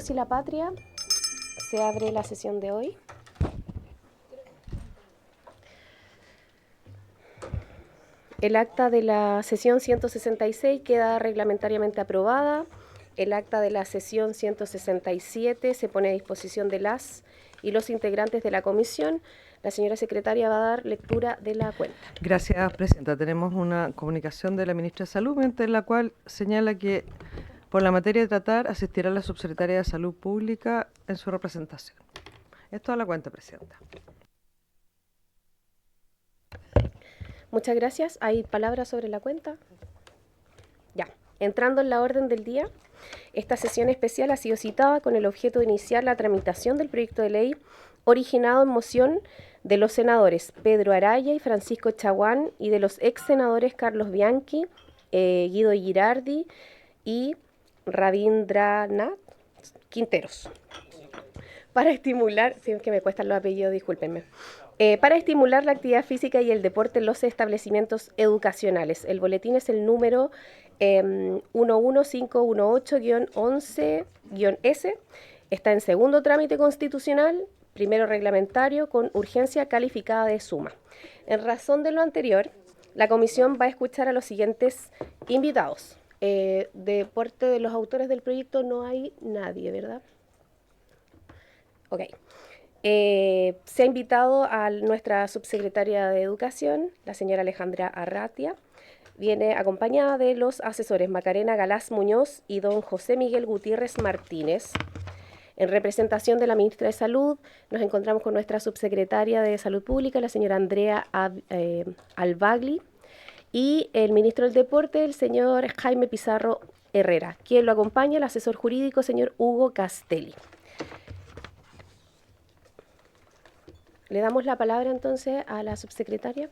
Dios y la Patria, se abre la sesión de hoy. El acta de la sesión 166 queda reglamentariamente aprobada. El acta de la sesión 167 se pone a disposición de las y los integrantes de la comisión. La señora secretaria va a dar lectura de la cuenta. Gracias, presidenta. Tenemos una comunicación de la ministra de Salud, en la cual señala que por la materia de tratar asistirá la subsecretaria de Salud Pública en su representación. Es toda la cuenta, presidenta. Muchas gracias. ¿Hay palabras sobre la cuenta? Ya. Entrando en la orden del día, esta sesión especial ha sido citada con el objeto de iniciar la tramitación del proyecto de ley originado en moción de los senadores Pedro Araya y Francisco Chaguán y de los ex senadores Carlos Bianchi, Guido Girardi y Rabindranath Quinteros. Para estimular, si es que me cuestan los apellidos, discúlpenme. Para estimular la actividad física y el deporte en los establecimientos educacionales. El boletín es el número 11518-11-S. Está en segundo trámite constitucional, primero reglamentario, con urgencia calificada de suma. En razón de lo anterior, la comisión va a escuchar a los siguientes invitados. De parte de los autores del proyecto no hay nadie, ¿verdad? Ok. Se ha invitado a nuestra subsecretaria de Educación, la señora Alejandra Arratia. Viene acompañada de los asesores Macarena Galás Muñoz y don José Miguel Gutiérrez Martínez. En representación de la ministra de Salud, nos encontramos con nuestra subsecretaria de Salud Pública, la señora Andrea Albagli, y el ministro del Deporte, el señor Jaime Pizarro Herrera. Quien lo acompaña, el asesor jurídico, señor Hugo Castelli. Le damos la palabra entonces a la subsecretaria.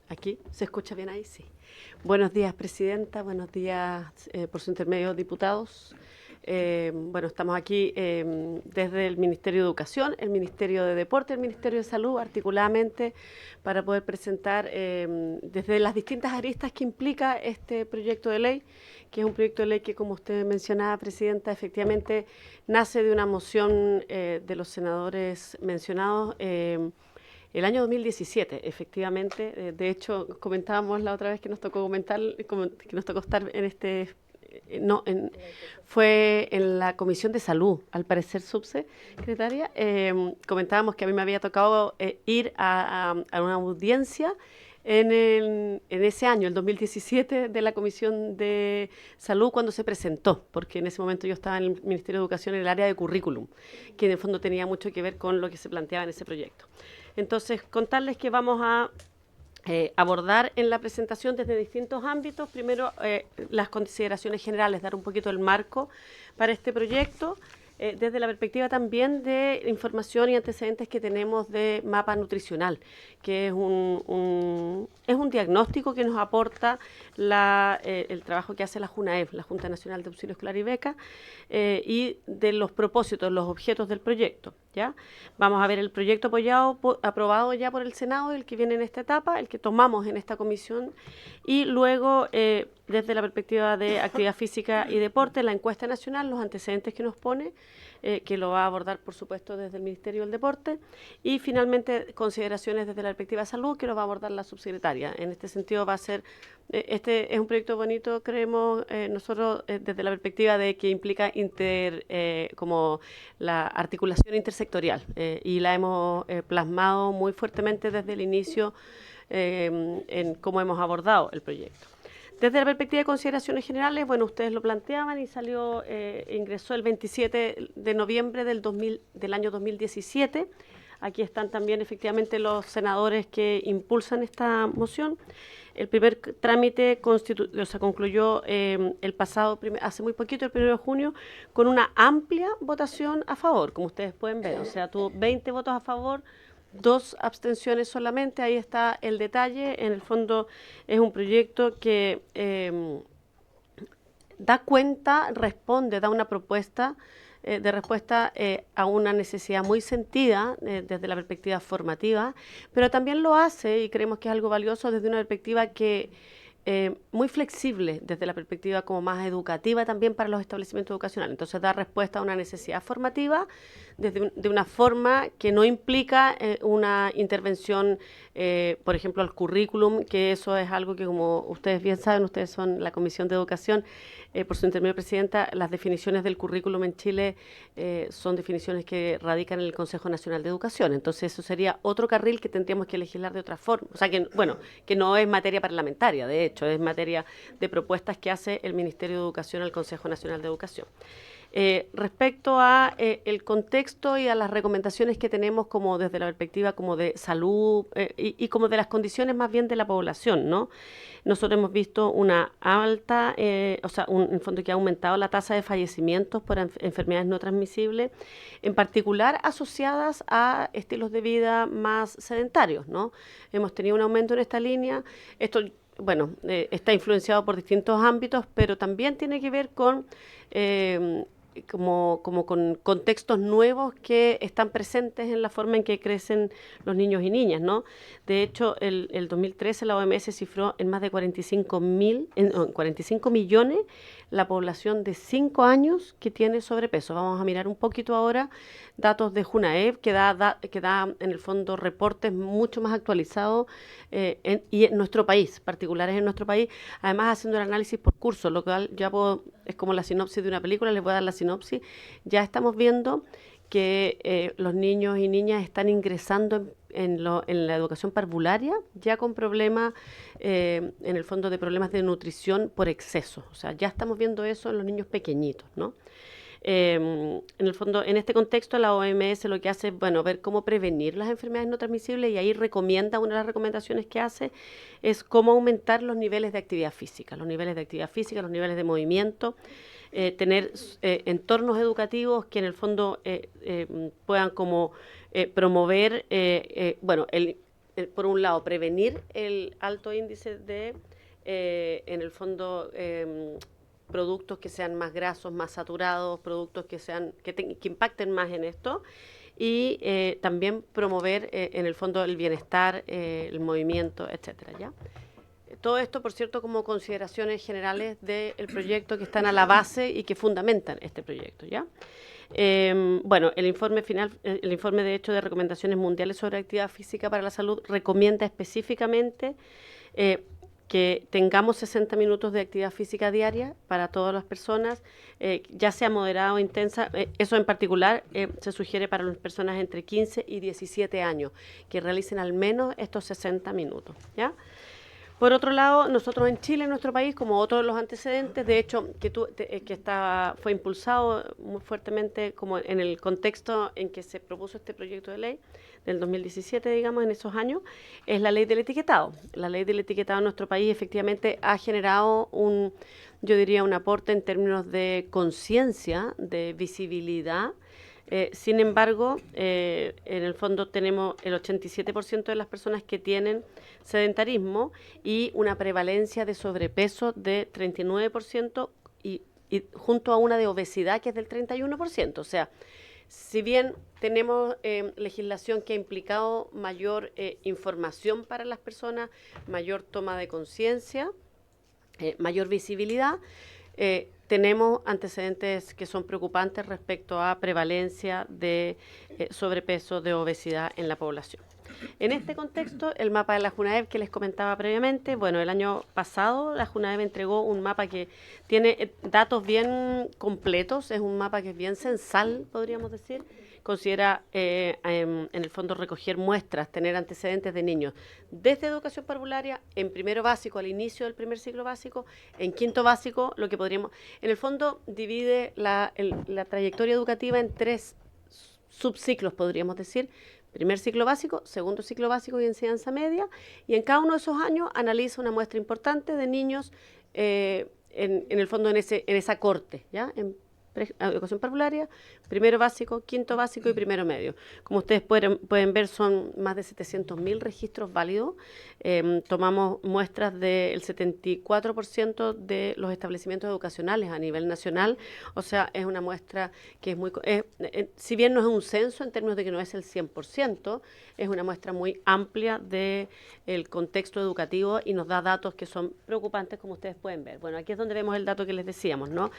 ¿Aquí? ¿Se escucha bien ahí? Sí. Buenos días, presidenta. Buenos días, por su intermedio, diputados. Bueno, estamos aquí desde el Ministerio de Educación, el Ministerio de Deporte, el Ministerio de Salud, articuladamente, para poder presentar desde las distintas aristas que implica este proyecto de ley, que es un proyecto de ley que, como usted mencionaba, presidenta, efectivamente nace de una moción de los senadores mencionados el año 2017, efectivamente. De hecho, comentábamos la otra vez que nos tocó comentar, que nos tocó estar en este... fue en la Comisión de Salud, al parecer, subsecretaria. Comentábamos que a mí me había tocado ir a una audiencia en ese año, el 2017, de la Comisión de Salud cuando se presentó, porque en ese momento yo estaba en el Ministerio de Educación en el área de currículum, que en el fondo tenía mucho que ver con lo que se planteaba en ese proyecto. Entonces, contarles que vamos a abordar en la presentación desde distintos ámbitos. Primero, las consideraciones generales, dar un poquito el marco para este proyecto, desde la perspectiva también de información y antecedentes que tenemos de mapa nutricional, que es un diagnóstico que nos aporta el trabajo que hace la JUNAEB, la Junta Nacional de Auxilio Escolar y Beca, y de los propósitos, los objetos del proyecto. ¿Ya? Vamos a ver el proyecto aprobado ya por el Senado, el que viene en esta etapa, el que tomamos en esta comisión, y luego, desde la perspectiva de actividad física y deporte, la encuesta nacional, los antecedentes que nos pone, que lo va a abordar, por supuesto, desde el Ministerio del Deporte, y finalmente consideraciones desde la perspectiva de salud, que lo va a abordar la subsecretaria. En este sentido va a ser, este es un proyecto bonito, creemos nosotros, desde la perspectiva de que implica como la articulación intersectorial, y la hemos plasmado muy fuertemente desde el inicio en cómo hemos abordado el proyecto. Desde la perspectiva de consideraciones generales, bueno, ustedes lo planteaban y ingresó el 27 de noviembre del año 2017. Aquí están también efectivamente los senadores que impulsan esta moción. El primer trámite concluyó hace muy poquito, el 1 de junio, con una amplia votación a favor, como ustedes pueden ver. O sea, tuvo 20 votos a favor, 2 abstenciones solamente. Ahí está el detalle. En el fondo es un proyecto que da cuenta, da una propuesta de respuesta a una necesidad muy sentida desde la perspectiva formativa, pero también lo hace, y creemos que es algo valioso, desde una perspectiva que muy flexible desde la perspectiva como más educativa también para los establecimientos educacionales. Entonces da respuesta a una necesidad formativa de una forma que no implica una intervención, por ejemplo, al currículum, que eso es algo que, como ustedes bien saben, ustedes son la Comisión de Educación, por su intermedio, Presidenta, las definiciones del currículum en Chile son definiciones que radican en el Consejo Nacional de Educación. Entonces eso sería otro carril que tendríamos que legislar de otra forma. O sea, que bueno, que no es materia parlamentaria, de hecho, es materia de propuestas que hace el Ministerio de Educación al Consejo Nacional de Educación. Respecto a el contexto y a las recomendaciones que tenemos como desde la perspectiva como de salud y como de las condiciones más bien de la población, ¿no? Nosotros hemos visto una alta, en fondo que ha aumentado la tasa de fallecimientos por enfermedades no transmisibles, en particular asociadas a estilos de vida más sedentarios, ¿no? Hemos tenido un aumento en esta línea. Esto, bueno, está influenciado por distintos ámbitos, pero también tiene que ver con como con contextos nuevos que están presentes en la forma en que crecen los niños y niñas, ¿no? De hecho, el 2013 la OMS cifró en más de 45 millones la población de 5 años que tiene sobrepeso. Vamos a mirar un poquito ahora datos de Junaev, que da en el fondo reportes mucho más actualizados y en nuestro país, particulares en nuestro país, además haciendo el análisis por curso, lo cual ya es como la sinopsis de una película, les voy a dar la sinopsis. Ya estamos viendo que los niños y niñas están ingresando en la educación parvularia ya con problemas, en el fondo de problemas de nutrición por exceso. O sea, ya estamos viendo eso en los niños pequeñitos, ¿no? En el fondo, en este contexto, la OMS lo que hace es, bueno, ver cómo prevenir las enfermedades no transmisibles y ahí recomienda, una de las recomendaciones que hace es cómo aumentar los niveles de actividad física, los niveles de movimiento, tener entornos educativos que en el fondo puedan como promover, por un lado, prevenir el alto índice de, en el fondo, productos que sean más grasos, más saturados, productos que impacten más en esto y también promover en el fondo el bienestar, el movimiento, etcétera, ¿ya? Todo esto, por cierto, como consideraciones generales del proyecto que están a la base y que fundamentan este proyecto, ¿ya? Bueno, el informe final, el informe de hecho de recomendaciones mundiales sobre actividad física para la salud recomienda específicamente que tengamos 60 minutos de actividad física diaria para todas las personas, ya sea moderada o intensa. Eso en particular se sugiere para las personas entre 15 y 17 años, que realicen al menos estos 60 minutos, ¿ya? Por otro lado, nosotros en Chile, en nuestro país, como otros de los antecedentes, de hecho, fue impulsado muy fuertemente como en el contexto en que se propuso este proyecto de ley, del 2017, digamos, en esos años, es la ley del etiquetado. La ley del etiquetado en nuestro país efectivamente ha generado yo diría, un aporte en términos de conciencia, de visibilidad. Sin embargo, en el fondo tenemos el 87% de las personas que tienen sedentarismo y una prevalencia de sobrepeso de 39% y junto a una de obesidad que es del 31%. O sea, si bien tenemos legislación que ha implicado mayor información para las personas, mayor toma de conciencia, mayor visibilidad, tenemos antecedentes que son preocupantes respecto a prevalencia de sobrepeso, de obesidad en la población. En este contexto, el mapa de la Junaev que les comentaba previamente, bueno, el año pasado la Junaev entregó un mapa que tiene datos bien completos, es un mapa que es bien censal, podríamos decir. Considera en el fondo recoger muestras, tener antecedentes de niños desde educación parvularia, en primero básico, al inicio del primer ciclo básico, en quinto básico, lo que podríamos... En el fondo divide la trayectoria educativa en 3 subciclos, podríamos decir. Primer ciclo básico, segundo ciclo básico y enseñanza media, y en cada uno de esos años analiza una muestra importante de niños en el fondo en esa corte, ¿ya? educación parvularia, primero básico, quinto básico y primero medio. Como ustedes pueden ver, son más de 700.000 registros válidos. Tomamos muestras del 74% de los establecimientos educacionales a nivel nacional, o sea, es una muestra que es muy... si bien no es un censo en términos de que no es el 100%, es una muestra muy amplia del contexto educativo y nos da datos que son preocupantes, como ustedes pueden ver. Bueno, aquí es donde vemos el dato que les decíamos, ¿no?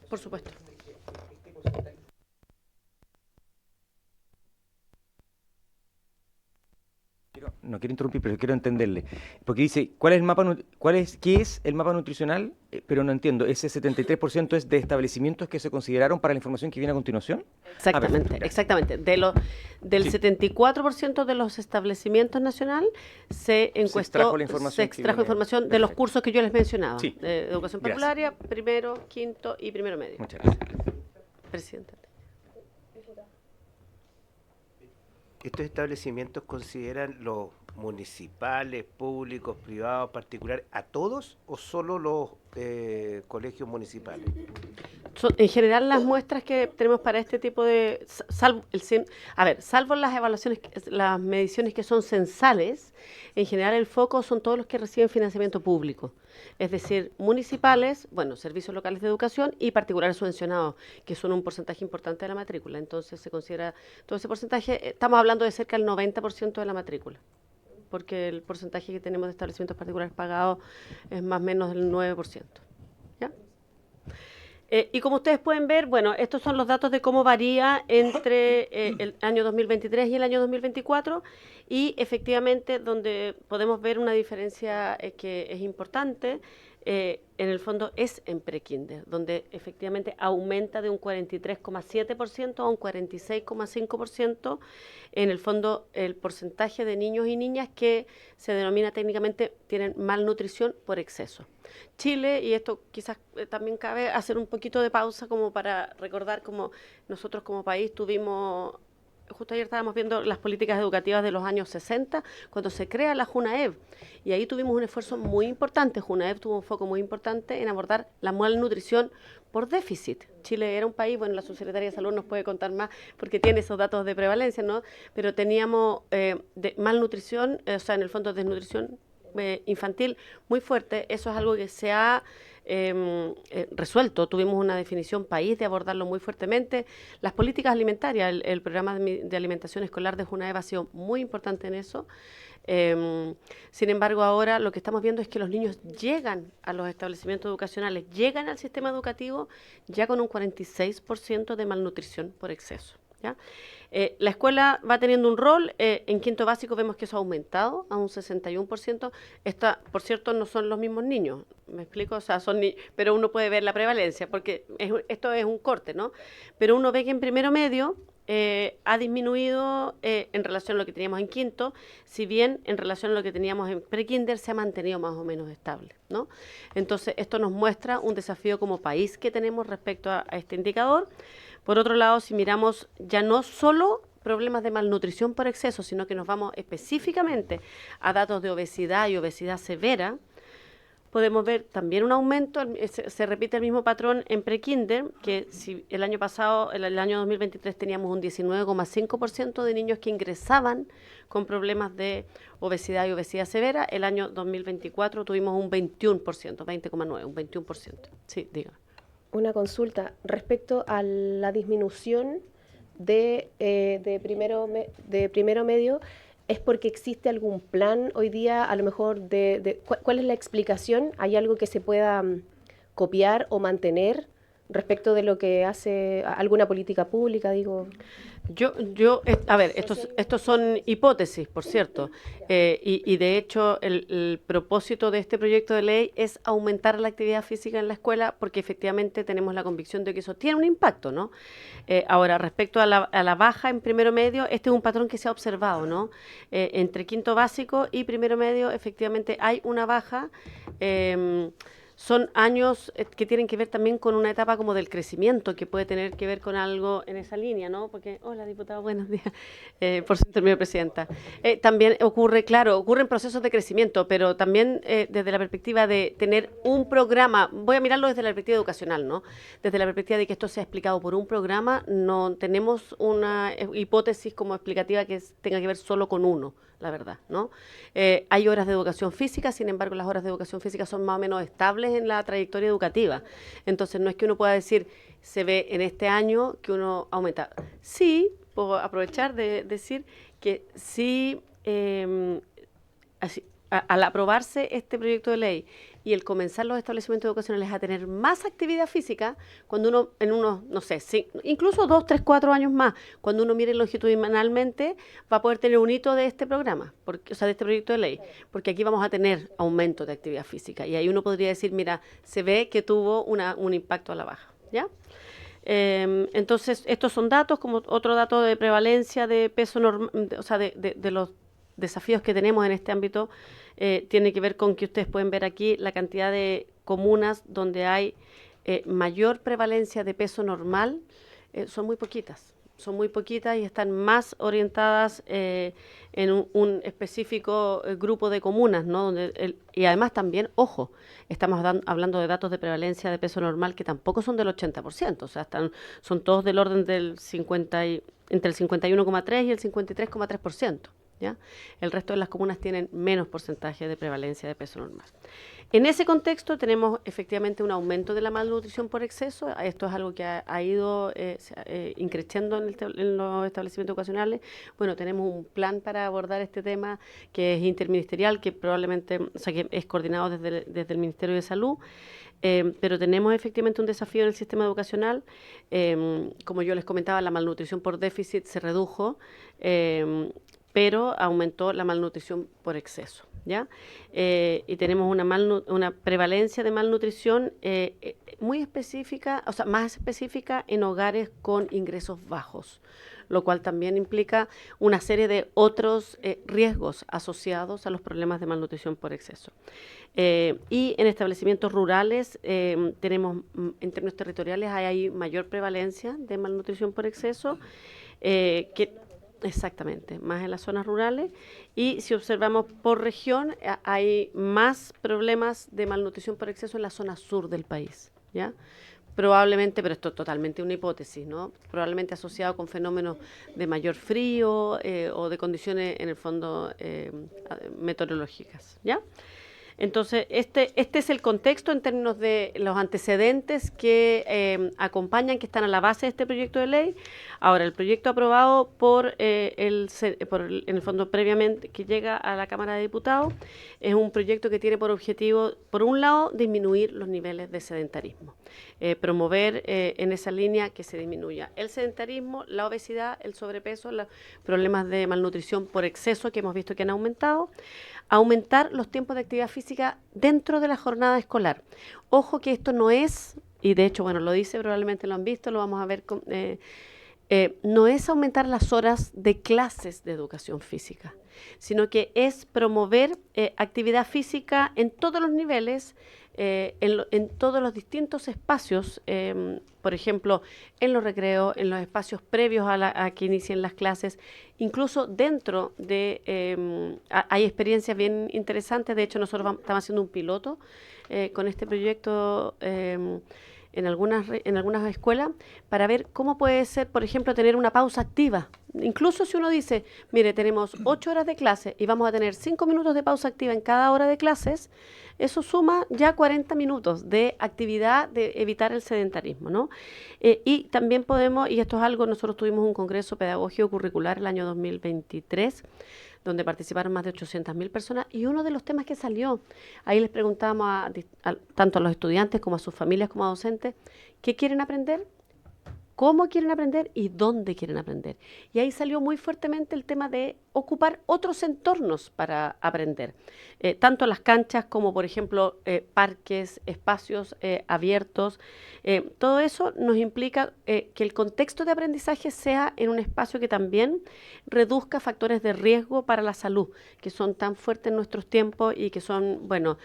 Por supuesto. No quiero interrumpir, pero quiero entenderle. Porque dice, ¿qué es el mapa nutricional? Pero no entiendo, ¿ese 73% es de establecimientos que se consideraron para la información que viene a continuación? Exactamente, exactamente. Del sí. 74% de los establecimientos nacionales se extrajo información de los cursos que yo les mencionaba. Sí. De educación parvularia, primero, quinto y primero medio. Muchas gracias. Presidenta. ¿Estos establecimientos consideran los municipales, públicos, privados, particulares, a todos o solo los colegios municipales? En general, las muestras que tenemos para este tipo de... salvo las evaluaciones, las mediciones que son censales, en general el foco son todos los que reciben financiamiento público. Es decir, municipales, bueno, servicios locales de educación y particulares subvencionados, que son un porcentaje importante de la matrícula. Entonces se considera todo ese porcentaje, estamos hablando de cerca del 90% de la matrícula, porque el porcentaje que tenemos de establecimientos particulares pagados es más o menos del 9%. ¿Ya? Y como ustedes pueden ver, bueno, estos son los datos de cómo varía entre el año 2023 y el año 2024, y efectivamente donde podemos ver una diferencia que es importante, en el fondo es en prekinder, donde efectivamente aumenta de un 43,7% a un 46,5%, en el fondo el porcentaje de niños y niñas que se denomina técnicamente tienen malnutrición por exceso. Chile, y esto quizás también cabe hacer un poquito de pausa como para recordar cómo nosotros como país tuvimos... Justo ayer estábamos viendo las políticas educativas de los años 60, cuando se crea la JUNAEV, y ahí tuvimos un esfuerzo muy importante. JUNAEV tuvo un foco muy importante en abordar la malnutrición por déficit. Chile era un país, bueno, la subsecretaria de Salud nos puede contar más porque tiene esos datos de prevalencia, ¿no? Pero teníamos de malnutrición, o sea, en el fondo desnutrición infantil muy fuerte. Eso es algo que se ha resuelto. Tuvimos una definición país de abordarlo muy fuertemente. Las políticas alimentarias, el programa de alimentación escolar de JUNAEV ha sido muy importante en eso. Sin embargo, ahora lo que estamos viendo es que los niños llegan a los establecimientos educacionales, llegan al sistema educativo ya con un 46% de malnutrición por exceso, ¿ya? La escuela va teniendo un rol, en quinto básico vemos que eso ha aumentado a un 61%. Por cierto, no son los mismos niños, ¿me explico? O sea, pero uno puede ver la prevalencia, porque esto es un corte, ¿no? Pero uno ve que en primero medio ha disminuido en relación a lo que teníamos en quinto, si bien en relación a lo que teníamos en prekinder se ha mantenido más o menos estable, ¿no? Entonces, esto nos muestra un desafío como país que tenemos respecto a este indicador. Por otro lado, si miramos ya no solo problemas de malnutrición por exceso, sino que nos vamos específicamente a datos de obesidad y obesidad severa, podemos ver también un aumento, se repite el mismo patrón en prekinder, que si el año pasado, el año 2023, teníamos un 19,5% de niños que ingresaban con problemas de obesidad y obesidad severa, el año 2024 tuvimos un 21%, 20,9%, un 21%. Sí, diga. Una consulta respecto a la disminución de primero medio. ¿Es porque existe algún plan hoy día, a lo mejor, cuál es la explicación? ¿Hay algo que se pueda copiar o mantener respecto de lo que hace alguna política pública, digo? A ver, estos son hipótesis, por cierto, y de hecho el propósito de este proyecto de ley es aumentar la actividad física en la escuela, porque efectivamente tenemos la convicción de que eso tiene un impacto, ¿no? Ahora, respecto a la baja en primero medio, este es un patrón que se ha observado, ¿no? Entre quinto básico y primero medio, efectivamente hay una baja. son años que tienen que ver también con una etapa como del crecimiento, que puede tener que ver con algo en esa línea, ¿no? Porque, hola, diputada, buenos días, por su intermedio, presidenta. También ocurren procesos de crecimiento, pero también desde la perspectiva de tener un programa, voy a mirarlo desde la perspectiva educacional, ¿no? Desde la perspectiva de que esto sea explicado por un programa, no tenemos una hipótesis como explicativa que tenga que ver solo con uno, la verdad, ¿no? Hay horas de educación física, sin embargo, las horas de educación física son más o menos estables en la trayectoria educativa. Entonces, no es que uno pueda decir, se ve en este año que uno aumenta. Sí, puedo aprovechar de decir que sí, al aprobarse este proyecto de ley y el comenzar los establecimientos educacionales a tener más actividad física, cuando uno en unos, no sé, incluso 2, 3, 4 años más, cuando uno mire longitudinalmente, va a poder tener un hito de este programa, de este proyecto de ley, porque aquí vamos a tener aumento de actividad física y ahí uno podría decir, mira, se ve que tuvo un impacto a la baja, ¿ya? Entonces, estos son datos, como otro dato de prevalencia de peso normal, o sea, de los desafíos que tenemos en este ámbito, tiene que ver con que ustedes pueden ver aquí la cantidad de comunas donde hay mayor prevalencia de peso normal, son muy poquitas y están más orientadas en un específico grupo de comunas, ¿no? Y además también, ojo, estamos hablando de datos de prevalencia de peso normal que tampoco son del 80%, o sea, son todos del orden del entre el 51,3 y el 53,3%. ¿Ya? El resto de las comunas tienen menos porcentaje de prevalencia de peso normal. En ese contexto tenemos efectivamente un aumento de la malnutrición por exceso. Esto es algo que ha ido increciendo en los establecimientos educacionales. Bueno, tenemos un plan para abordar este tema que es interministerial, que probablemente, o sea, que es coordinado desde el Ministerio de Salud. Pero tenemos efectivamente un desafío en el sistema educacional. Como yo les comentaba, la malnutrición por déficit se redujo, pero aumentó la malnutrición por exceso, ¿ya? Y tenemos una prevalencia de malnutrición muy específica, o sea, más específica en hogares con ingresos bajos, lo cual también implica una serie de otros riesgos asociados a los problemas de malnutrición por exceso. Y en establecimientos rurales tenemos, en términos territoriales, hay mayor prevalencia de malnutrición por exceso, exactamente, más en las zonas rurales, y si observamos por región, hay más problemas de malnutrición por exceso en la zona sur del país, ¿ya? Probablemente, pero esto es totalmente una hipótesis, ¿no? Probablemente asociado con fenómenos de mayor frío o de condiciones, en el fondo, meteorológicas, ¿ya? Entonces, este es el contexto en términos de los antecedentes que acompañan, que están a la base de este proyecto de ley. Ahora, el proyecto aprobado en el fondo previamente, que llega a la Cámara de Diputados, es un proyecto que tiene por objetivo, por un lado, disminuir los niveles de sedentarismo, promover en esa línea que se disminuya el sedentarismo, la obesidad, el sobrepeso, los problemas de malnutrición por exceso que hemos visto que han aumentado, aumentar los tiempos de actividad física dentro de la jornada escolar. Ojo que esto no es, y de hecho, bueno, lo dice, probablemente lo han visto, lo vamos a ver, no es aumentar las horas de clases de educación física, sino que es promover actividad física en todos los niveles, en todos los distintos espacios, por ejemplo, en los recreos, en los espacios previos a que inicien las clases, incluso dentro de... hay experiencias bien interesantes. De hecho, nosotros estamos haciendo un piloto con este proyecto en algunas escuelas para ver cómo puede ser, por ejemplo, tener una pausa activa. Incluso si uno dice, mire, tenemos 8 horas de clase y vamos a tener 5 minutos de pausa activa en cada hora de clases, eso suma ya 40 minutos de actividad de evitar el sedentarismo, ¿no? Y también podemos, y esto es algo, nosotros tuvimos un congreso pedagógico curricular el año 2023, donde participaron más de 800.000 personas, y uno de los temas que salió, ahí les preguntábamos tanto a los estudiantes como a sus familias como a docentes, ¿qué quieren aprender? cómo quieren aprender y dónde quieren aprender. Y ahí salió muy fuertemente el tema de ocupar otros entornos para aprender, tanto las canchas como, por ejemplo, parques, espacios abiertos. Todo eso nos implica que el contexto de aprendizaje sea en un espacio que también reduzca factores de riesgo para la salud, que son tan fuertes en nuestros tiempos y que son, bueno,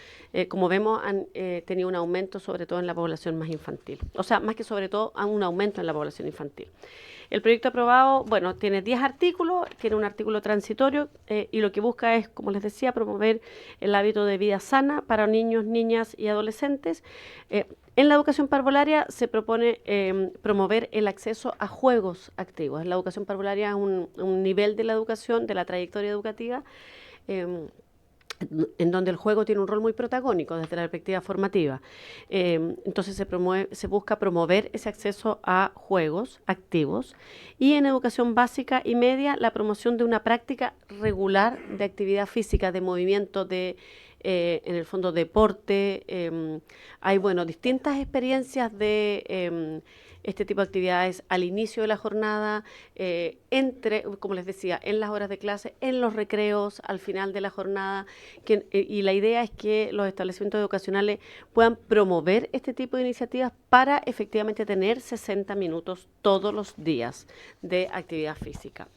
como vemos, han tenido un aumento sobre todo en la población más infantil. O sea, más que sobre todo, un aumento en la población infantil. El proyecto aprobado, bueno, tiene 10 artículos, tiene un artículo transitorio y lo que busca es, como les decía, promover el hábito de vida sana para niños, niñas y adolescentes. En la educación parvularia se propone promover el acceso a juegos activos. La educación parvularia es un nivel de la educación, de la trayectoria educativa, en donde el juego tiene un rol muy protagónico desde la perspectiva formativa. Entonces se busca promover ese acceso a juegos activos y en educación básica y media la promoción de una práctica regular de actividad física, de movimiento, en el fondo deporte. Hay, bueno, distintas experiencias de este tipo de actividades al inicio de la jornada, como les decía, en las horas de clase, en los recreos, al final de la jornada, y la idea es que los establecimientos educacionales puedan promover este tipo de iniciativas para efectivamente tener 60 minutos todos los días de actividad física.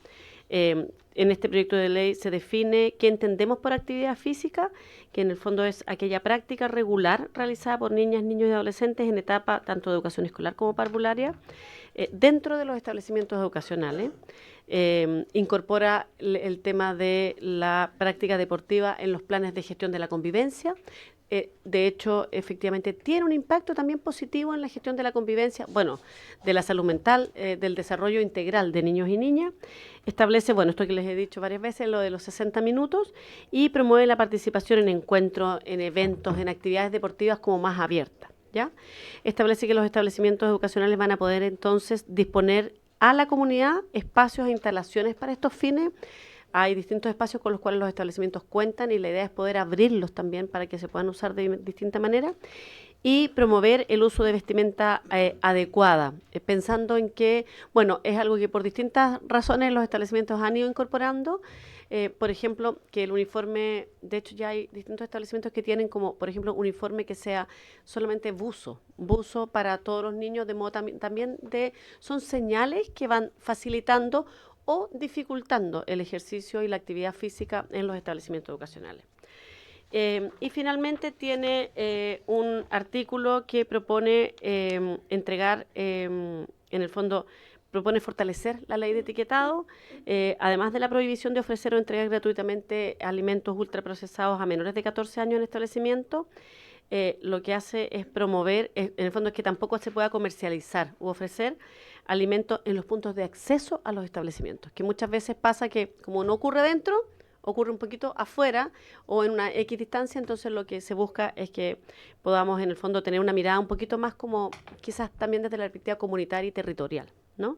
En este proyecto de ley se define qué entendemos por actividad física, que en el fondo es aquella práctica regular realizada por niñas, niños y adolescentes en etapa tanto de educación escolar como parvularia, dentro de los establecimientos educacionales. Incorpora el tema de la práctica deportiva en los planes de gestión de la convivencia. De hecho, efectivamente, tiene un impacto también positivo en la gestión de la convivencia, bueno, de la salud mental, del desarrollo integral de niños y niñas. Establece, bueno, esto que les he dicho varias veces, lo de los 60 minutos, y promueve la participación en encuentros, en eventos, en actividades deportivas como más abiertas, ¿ya? Establece que los establecimientos educacionales van a poder entonces disponer a la comunidad espacios e instalaciones para estos fines. Hay distintos espacios con los cuales los establecimientos cuentan y la idea es poder abrirlos también para que se puedan usar de distinta manera y promover el uso de vestimenta adecuada, pensando en que, bueno, es algo que por distintas razones los establecimientos han ido incorporando. Por ejemplo, que el uniforme, de hecho ya hay distintos establecimientos que tienen como, por ejemplo, uniforme que sea solamente buzo para todos los niños, de modo también son señales que van facilitando o dificultando el ejercicio y la actividad física en los establecimientos educacionales. Y finalmente tiene un artículo que propone entregar, en el fondo, propone fortalecer la ley de etiquetado, además de la prohibición de ofrecer o entregar gratuitamente alimentos ultraprocesados a menores de 14 años en establecimiento. Lo que hace es promover, en el fondo es que tampoco se pueda comercializar u ofrecer alimentos en los puntos de acceso a los establecimientos, que muchas veces pasa que como no ocurre dentro, ocurre un poquito afuera o en una X distancia, entonces lo que se busca es que podamos en el fondo tener una mirada un poquito más como quizás también desde la perspectiva comunitaria y territorial, ¿no?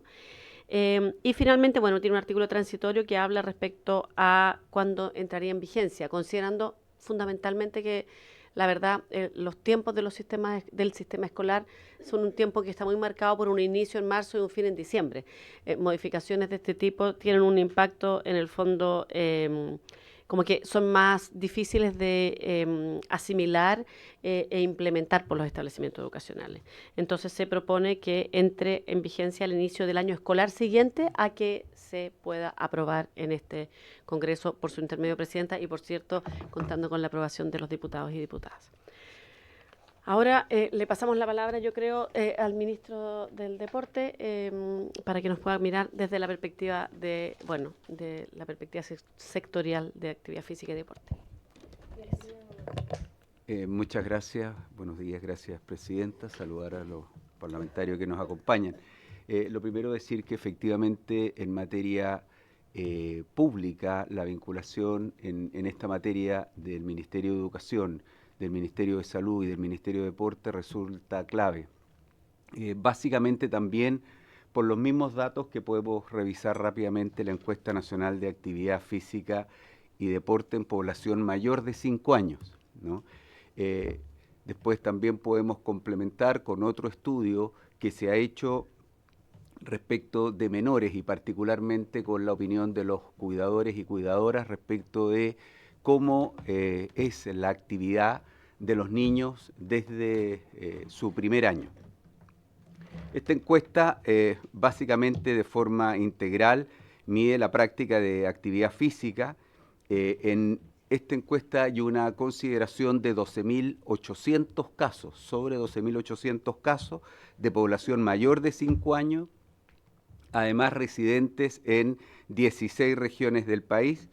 Y finalmente, bueno, tiene un artículo transitorio que habla respecto a cuándo entraría en vigencia, considerando fundamentalmente que la verdad, los tiempos del sistema escolar son un tiempo que está muy marcado por un inicio en marzo y un fin en diciembre. Modificaciones de este tipo tienen un impacto en el fondo, como que son más difíciles de asimilar e implementar por los establecimientos educacionales. Entonces se propone que entre en vigencia al inicio del año escolar siguiente a que se pueda aprobar en este Congreso por su intermedio presidenta y, por cierto, contando con la aprobación de los diputados y diputadas. Ahora le pasamos la palabra, yo creo, al ministro del Deporte para que nos pueda mirar desde la perspectiva de la perspectiva sectorial de actividad física y deporte. Muchas gracias, buenos días, gracias Presidenta, saludar a los parlamentarios que nos acompañan. Lo primero decir que efectivamente en materia pública la vinculación en esta materia del Ministerio de Educación, del Ministerio de Salud y del Ministerio de Deporte resulta clave. Básicamente también por los mismos datos que podemos revisar rápidamente la encuesta nacional de actividad física y deporte en población mayor de 5 años, ¿no? Después también podemos complementar con otro estudio que se ha hecho respecto de menores y particularmente con la opinión de los cuidadores y cuidadoras respecto de cómo es la actividad de los niños desde su primer año. Esta encuesta básicamente de forma integral mide la práctica de actividad física. En esta encuesta hay una consideración de 12.800 casos, sobre 12.800 casos de población mayor de 5 años, además residentes en 16 regiones del país,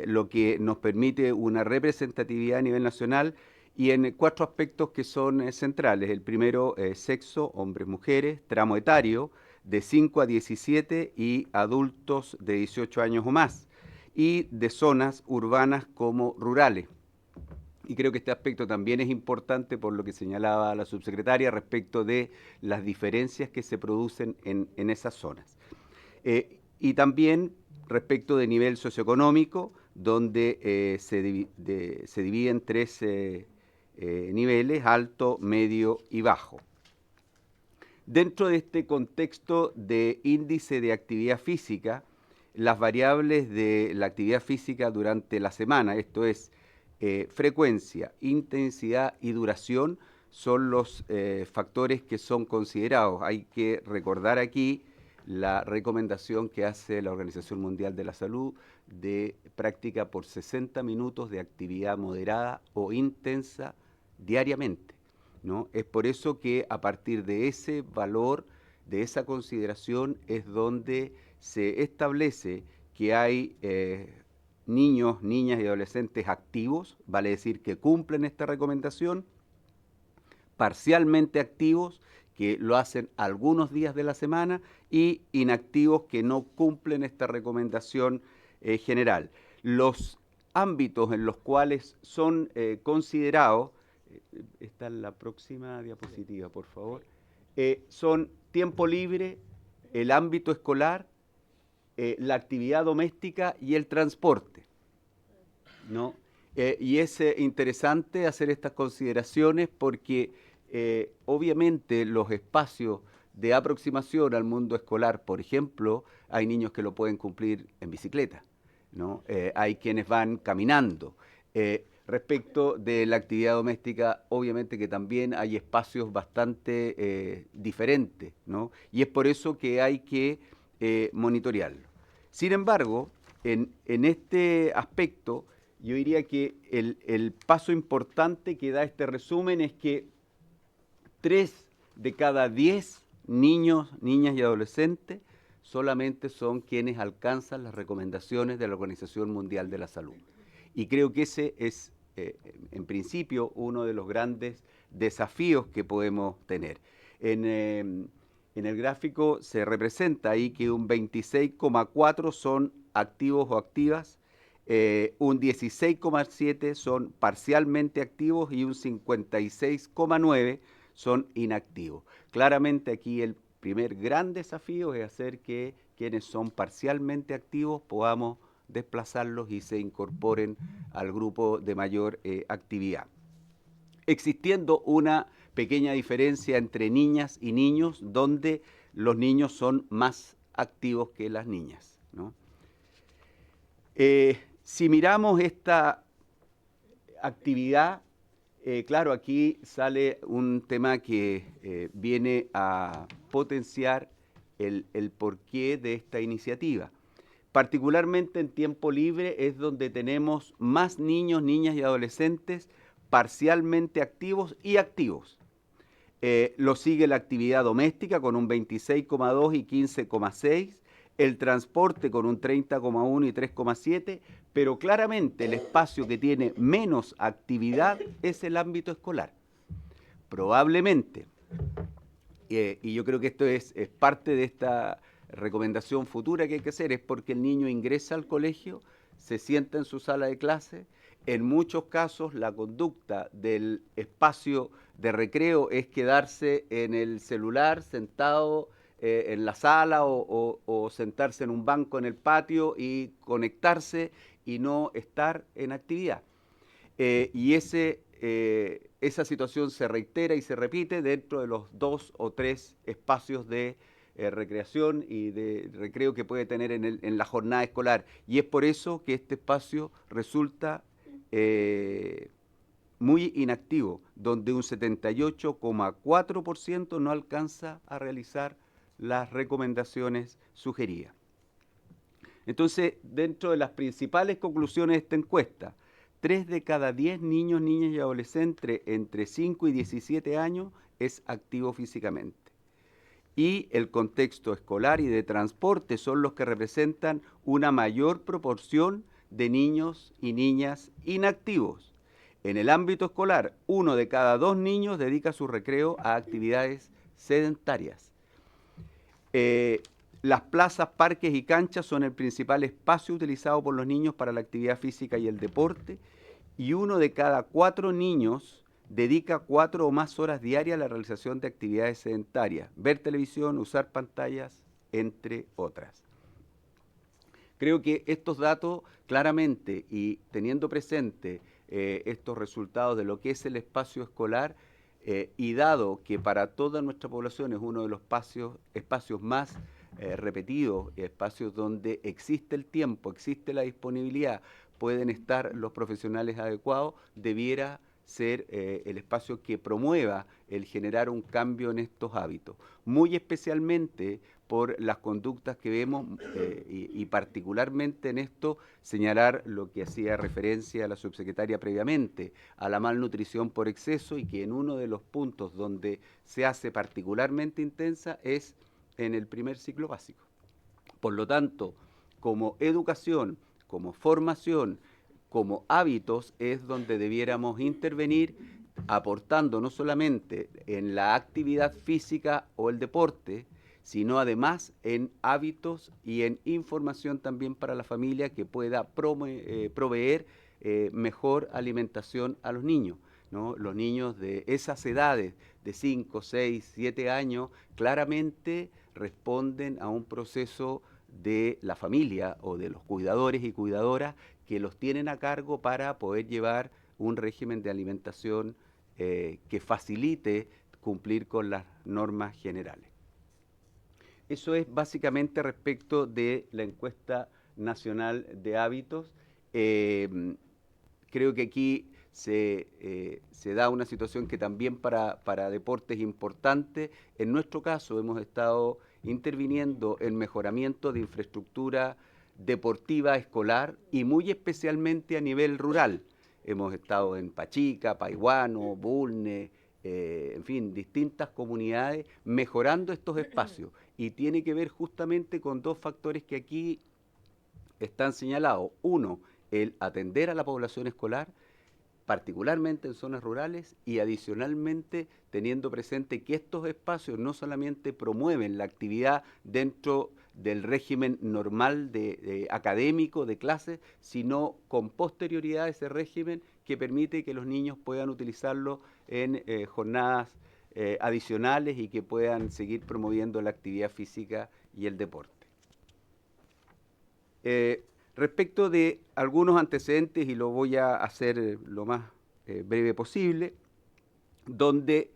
lo que nos permite una representatividad a nivel nacional y en 4 aspectos que son centrales. El primero, sexo, hombres, mujeres, tramo etario, de 5 a 17 y adultos de 18 años o más, y de zonas urbanas como rurales. Y creo que este aspecto también es importante por lo que señalaba la subsecretaria respecto de las diferencias que se producen en esas zonas. Y también respecto de nivel socioeconómico, donde se divide en 3 niveles, alto, medio y bajo. Dentro de este contexto de índice de actividad física, las variables de la actividad física durante la semana, esto es, frecuencia, intensidad y duración, son los factores que son considerados. Hay que recordar aquí la recomendación que hace la Organización Mundial de la Salud de práctica por 60 minutos de actividad moderada o intensa diariamente, ¿no? Es por eso que a partir de ese valor, de esa consideración, es donde se establece que hay niños, niñas y adolescentes activos, vale decir que cumplen esta recomendación, parcialmente activos, que lo hacen algunos días de la semana, y inactivos que no cumplen esta recomendación general. Los ámbitos en los cuales son considerados, esta es la próxima diapositiva, por favor, son tiempo libre, el ámbito escolar, la actividad doméstica y el transporte, ¿no? Y es interesante hacer estas consideraciones porque obviamente los espacios de aproximación al mundo escolar, por ejemplo, hay niños que lo pueden cumplir en bicicleta, ¿no? Hay quienes van caminando. Respecto de la actividad doméstica, obviamente que también hay espacios bastante diferentes, ¿no? Y es por eso que hay que monitorearlo. Sin embargo, en este aspecto, yo diría que el paso importante que da este resumen es que 3 de cada 10 niños, niñas y adolescentes solamente son quienes alcanzan las recomendaciones de la Organización Mundial de la Salud. Y creo que ese es, en principio, uno de los grandes desafíos que podemos tener. En el gráfico se representa ahí que un 26,4 son activos o activas, un 16,7 son parcialmente activos y un 56,9 son inactivos. Claramente aquí el primer gran desafío es hacer que quienes son parcialmente activos podamos desplazarlos y se incorporen al grupo de mayor actividad. Existiendo una pequeña diferencia entre niñas y niños, donde los niños son más activos que las niñas, ¿no? Si miramos esta actividad, claro, aquí sale un tema que viene a potenciar el porqué de esta iniciativa. Particularmente en tiempo libre es donde tenemos más niños, niñas y adolescentes parcialmente activos y activos. Lo sigue la actividad doméstica con un 26,2 y 15,6, el transporte con un 30,1 y 3,7, pero claramente el espacio que tiene menos actividad es el ámbito escolar. Probablemente, y yo creo que esto es parte de esta recomendación futura que hay que hacer, es porque el niño ingresa al colegio, se sienta en su sala de clase. En muchos casos la conducta del espacio de recreo es quedarse en el celular sentado en la sala o sentarse en un banco en el patio y conectarse y no estar en actividad. Y esa situación se reitera y se repite dentro de los 2 o 3 espacios de recreación y de recreo que puede tener en la jornada escolar. Y es por eso que este espacio resulta muy inactivo, donde un 78,4% no alcanza a realizar las recomendaciones sugeridas. Entonces, dentro de las principales conclusiones de esta encuesta, 3 de cada 10 niños, niñas y adolescentes entre 5 y 17 años es activo físicamente. Y el contexto escolar y de transporte son los que representan una mayor proporción de niños y niñas inactivos. En el ámbito escolar, 1 de cada 2 niños dedica su recreo a actividades sedentarias. Las plazas, parques y canchas son el principal espacio utilizado por los niños para la actividad física y el deporte, y 1 de cada 4 niños dedica 4 o más horas diarias a la realización de actividades sedentarias, ver televisión, usar pantallas, entre otras. Creo que estos datos claramente y teniendo presente estos resultados de lo que es el espacio escolar y dado que para toda nuestra población es uno de los espacios más repetidos, espacios donde existe el tiempo, existe la disponibilidad, pueden estar los profesionales adecuados, debiera ser el espacio que promueva el generar un cambio en estos hábitos, muy especialmente por las conductas que vemos y particularmente en esto señalar lo que hacía referencia a la subsecretaria previamente, a la malnutrición por exceso, y que en uno de los puntos donde se hace particularmente intensa es en el primer ciclo básico. Por lo tanto, como educación, como formación, como hábitos es donde debiéramos intervenir, aportando no solamente en la actividad física o el deporte, sino además en hábitos y en información también para la familia que pueda proveer mejor alimentación a los niños, ¿no? Los niños de esas edades, de 5, 6, 7 años, claramente responden a un proceso de la familia o de los cuidadores y cuidadoras que los tienen a cargo para poder llevar un régimen de alimentación que facilite cumplir con las normas generales. Eso es básicamente respecto de la encuesta nacional de hábitos. Creo que aquí se da una situación que también para deportes es importante. En nuestro caso hemos estado interviniendo en mejoramiento de infraestructura deportiva escolar y muy especialmente a nivel rural. Hemos estado en Pachica, Paihuano, Bulnes, en fin, distintas comunidades mejorando estos espacios, y tiene que ver justamente con 2 factores que aquí están señalados. Uno, el atender a la población escolar, particularmente en zonas rurales, y adicionalmente teniendo presente que estos espacios no solamente promueven la actividad dentro del régimen normal académico de clases, sino con posterioridad a ese régimen que permite que los niños puedan utilizarlo en jornadas adicionales y que puedan seguir promoviendo la actividad física y el deporte. Respecto de algunos antecedentes, y lo voy a hacer lo más breve posible, donde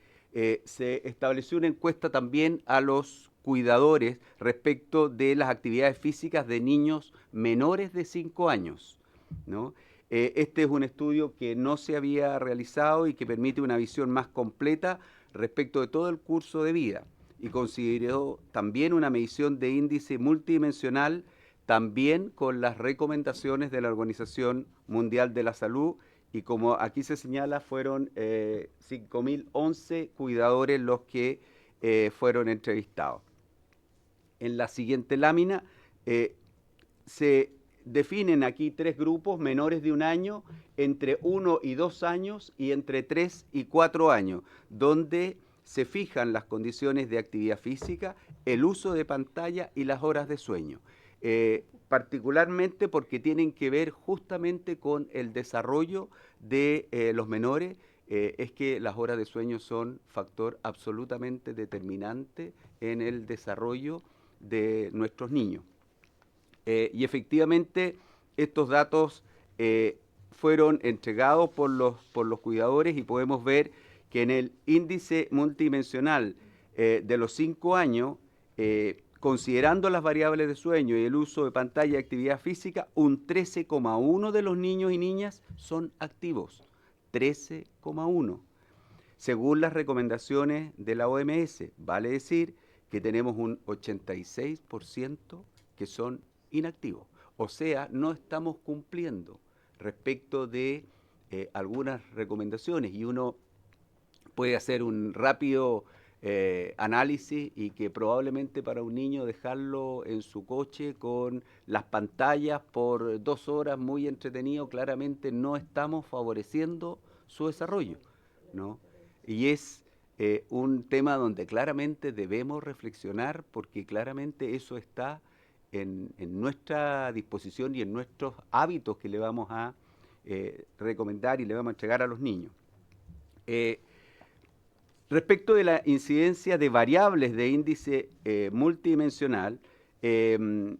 se estableció una encuesta también a los cuidadores respecto de las actividades físicas de niños menores de 5 años, ¿no? Este es un estudio que no se había realizado y que permite una visión más completa respecto de todo el curso de vida, y consideró también una medición de índice multidimensional también con las recomendaciones de la Organización Mundial de la Salud, y como aquí se señala, fueron 5.011 cuidadores los que fueron entrevistados. En la siguiente lámina se definen aquí 3 grupos: menores de 1 año, entre 1 y 2 años y entre 3 y 4 años, donde se fijan las condiciones de actividad física, el uso de pantalla y las horas de sueño. Particularmente porque tienen que ver justamente con el desarrollo de los menores, es que las horas de sueño son factor absolutamente determinante en el desarrollo de nuestros niños. Y efectivamente estos datos fueron entregados por los cuidadores, y podemos ver que en el índice multidimensional de los 5 años, considerando las variables de sueño y el uso de pantalla y actividad física, un 13,1 de los niños y niñas son activos. 13,1. Según las recomendaciones de la OMS, vale decir que tenemos un 86% que son inactivos. O sea, no estamos cumpliendo respecto de algunas recomendaciones, y uno puede hacer un rápido análisis y que probablemente para un niño dejarlo en su coche con las pantallas por 2 horas muy entretenido, claramente no estamos favoreciendo su desarrollo, ¿no? Y es un tema donde claramente debemos reflexionar, porque claramente eso está en nuestra disposición y en nuestros hábitos que le vamos a recomendar y le vamos a entregar a los niños. Respecto de la incidencia de variables de índice multidimensional, el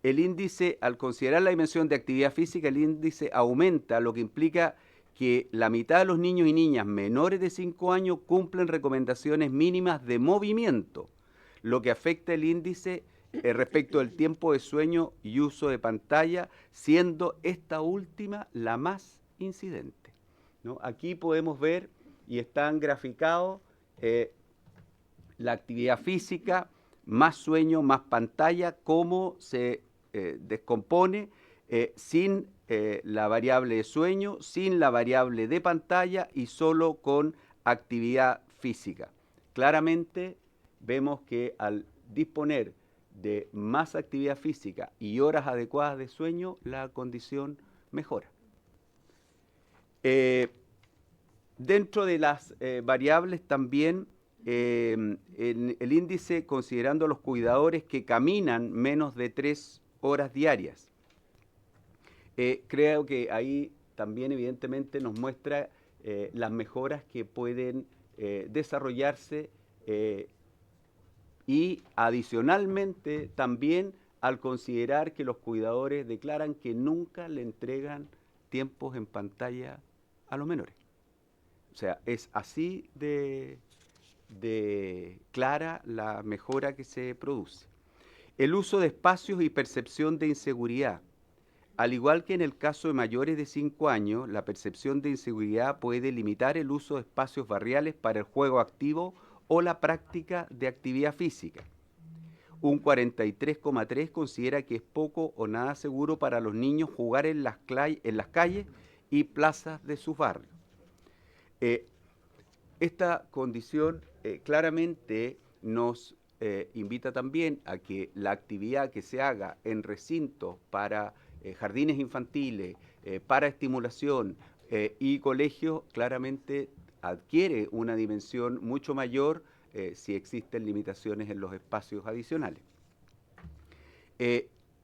índice, al considerar la dimensión de actividad física, el índice aumenta, lo que implica que la mitad de los niños y niñas menores de 5 años cumplen recomendaciones mínimas de movimiento, lo que afecta el índice respecto del tiempo de sueño y uso de pantalla, siendo esta última la más incidente, ¿no? Aquí podemos ver, y están graficados, la actividad física, más sueño, más pantalla, cómo se descompone sin la variable de sueño, sin la variable de pantalla y solo con actividad física. Claramente vemos que al disponer de más actividad física y horas adecuadas de sueño, la condición mejora. Dentro de las variables también el índice, considerando a los cuidadores que caminan menos de 3 horas diarias. Creo que ahí también evidentemente nos muestra las mejoras que pueden desarrollarse y adicionalmente también al considerar que los cuidadores declaran que nunca le entregan tiempos en pantalla a los menores. O sea, es así de clara la mejora que se produce. El uso de espacios y percepción de inseguridad. Al igual que en el caso de mayores de 5 años, la percepción de inseguridad puede limitar el uso de espacios barriales para el juego activo o la práctica de actividad física. Un 43,3 considera que es poco o nada seguro para los niños jugar en las calles y plazas de sus barrios. Esta condición claramente nos invita también a que la actividad que se haga en recintos para jardines infantiles, para estimulación y colegios, claramente adquiere una dimensión mucho mayor si existen limitaciones en los espacios adicionales.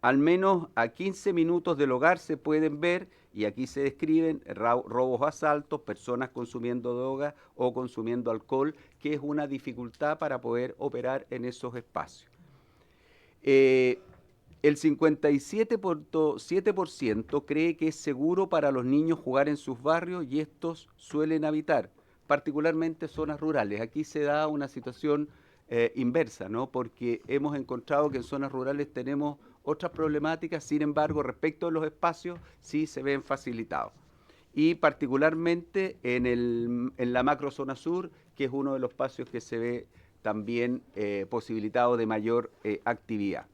Al menos a 15 minutos del hogar se pueden ver, y aquí se describen robos o asaltos, personas consumiendo droga o consumiendo alcohol, que es una dificultad para poder operar en esos espacios. El 57,7% cree que es seguro para los niños jugar en sus barrios, y estos suelen habitar particularmente zonas rurales. Aquí se da una situación inversa, ¿no? Porque hemos encontrado que en zonas rurales tenemos otras problemáticas, sin embargo, respecto a los espacios, sí se ven facilitados. Y particularmente en la macrozona sur, que es uno de los espacios que se ve también posibilitado de mayor actividad.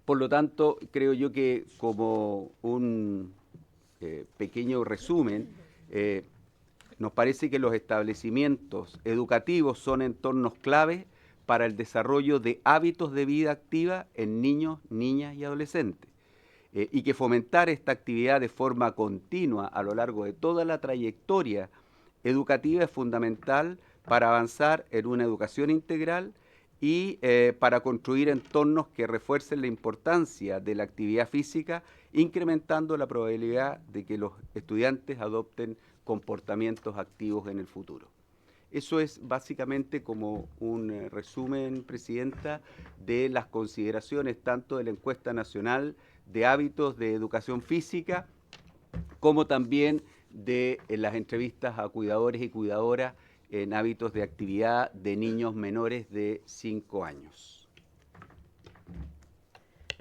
Por lo tanto, creo yo que como un pequeño resumen, nos parece que los establecimientos educativos son entornos clave para el desarrollo de hábitos de vida activa en niños, niñas y adolescentes, y que fomentar esta actividad de forma continua a lo largo de toda la trayectoria educativa es fundamental para avanzar en una educación integral y para construir entornos que refuercen la importancia de la actividad física, incrementando la probabilidad de que los estudiantes adopten comportamientos activos en el futuro. Eso es básicamente como un resumen, Presidenta, de las consideraciones tanto de la encuesta nacional de hábitos de educación física, como también de las entrevistas a cuidadores y cuidadoras en hábitos de actividad de niños menores de 5 años.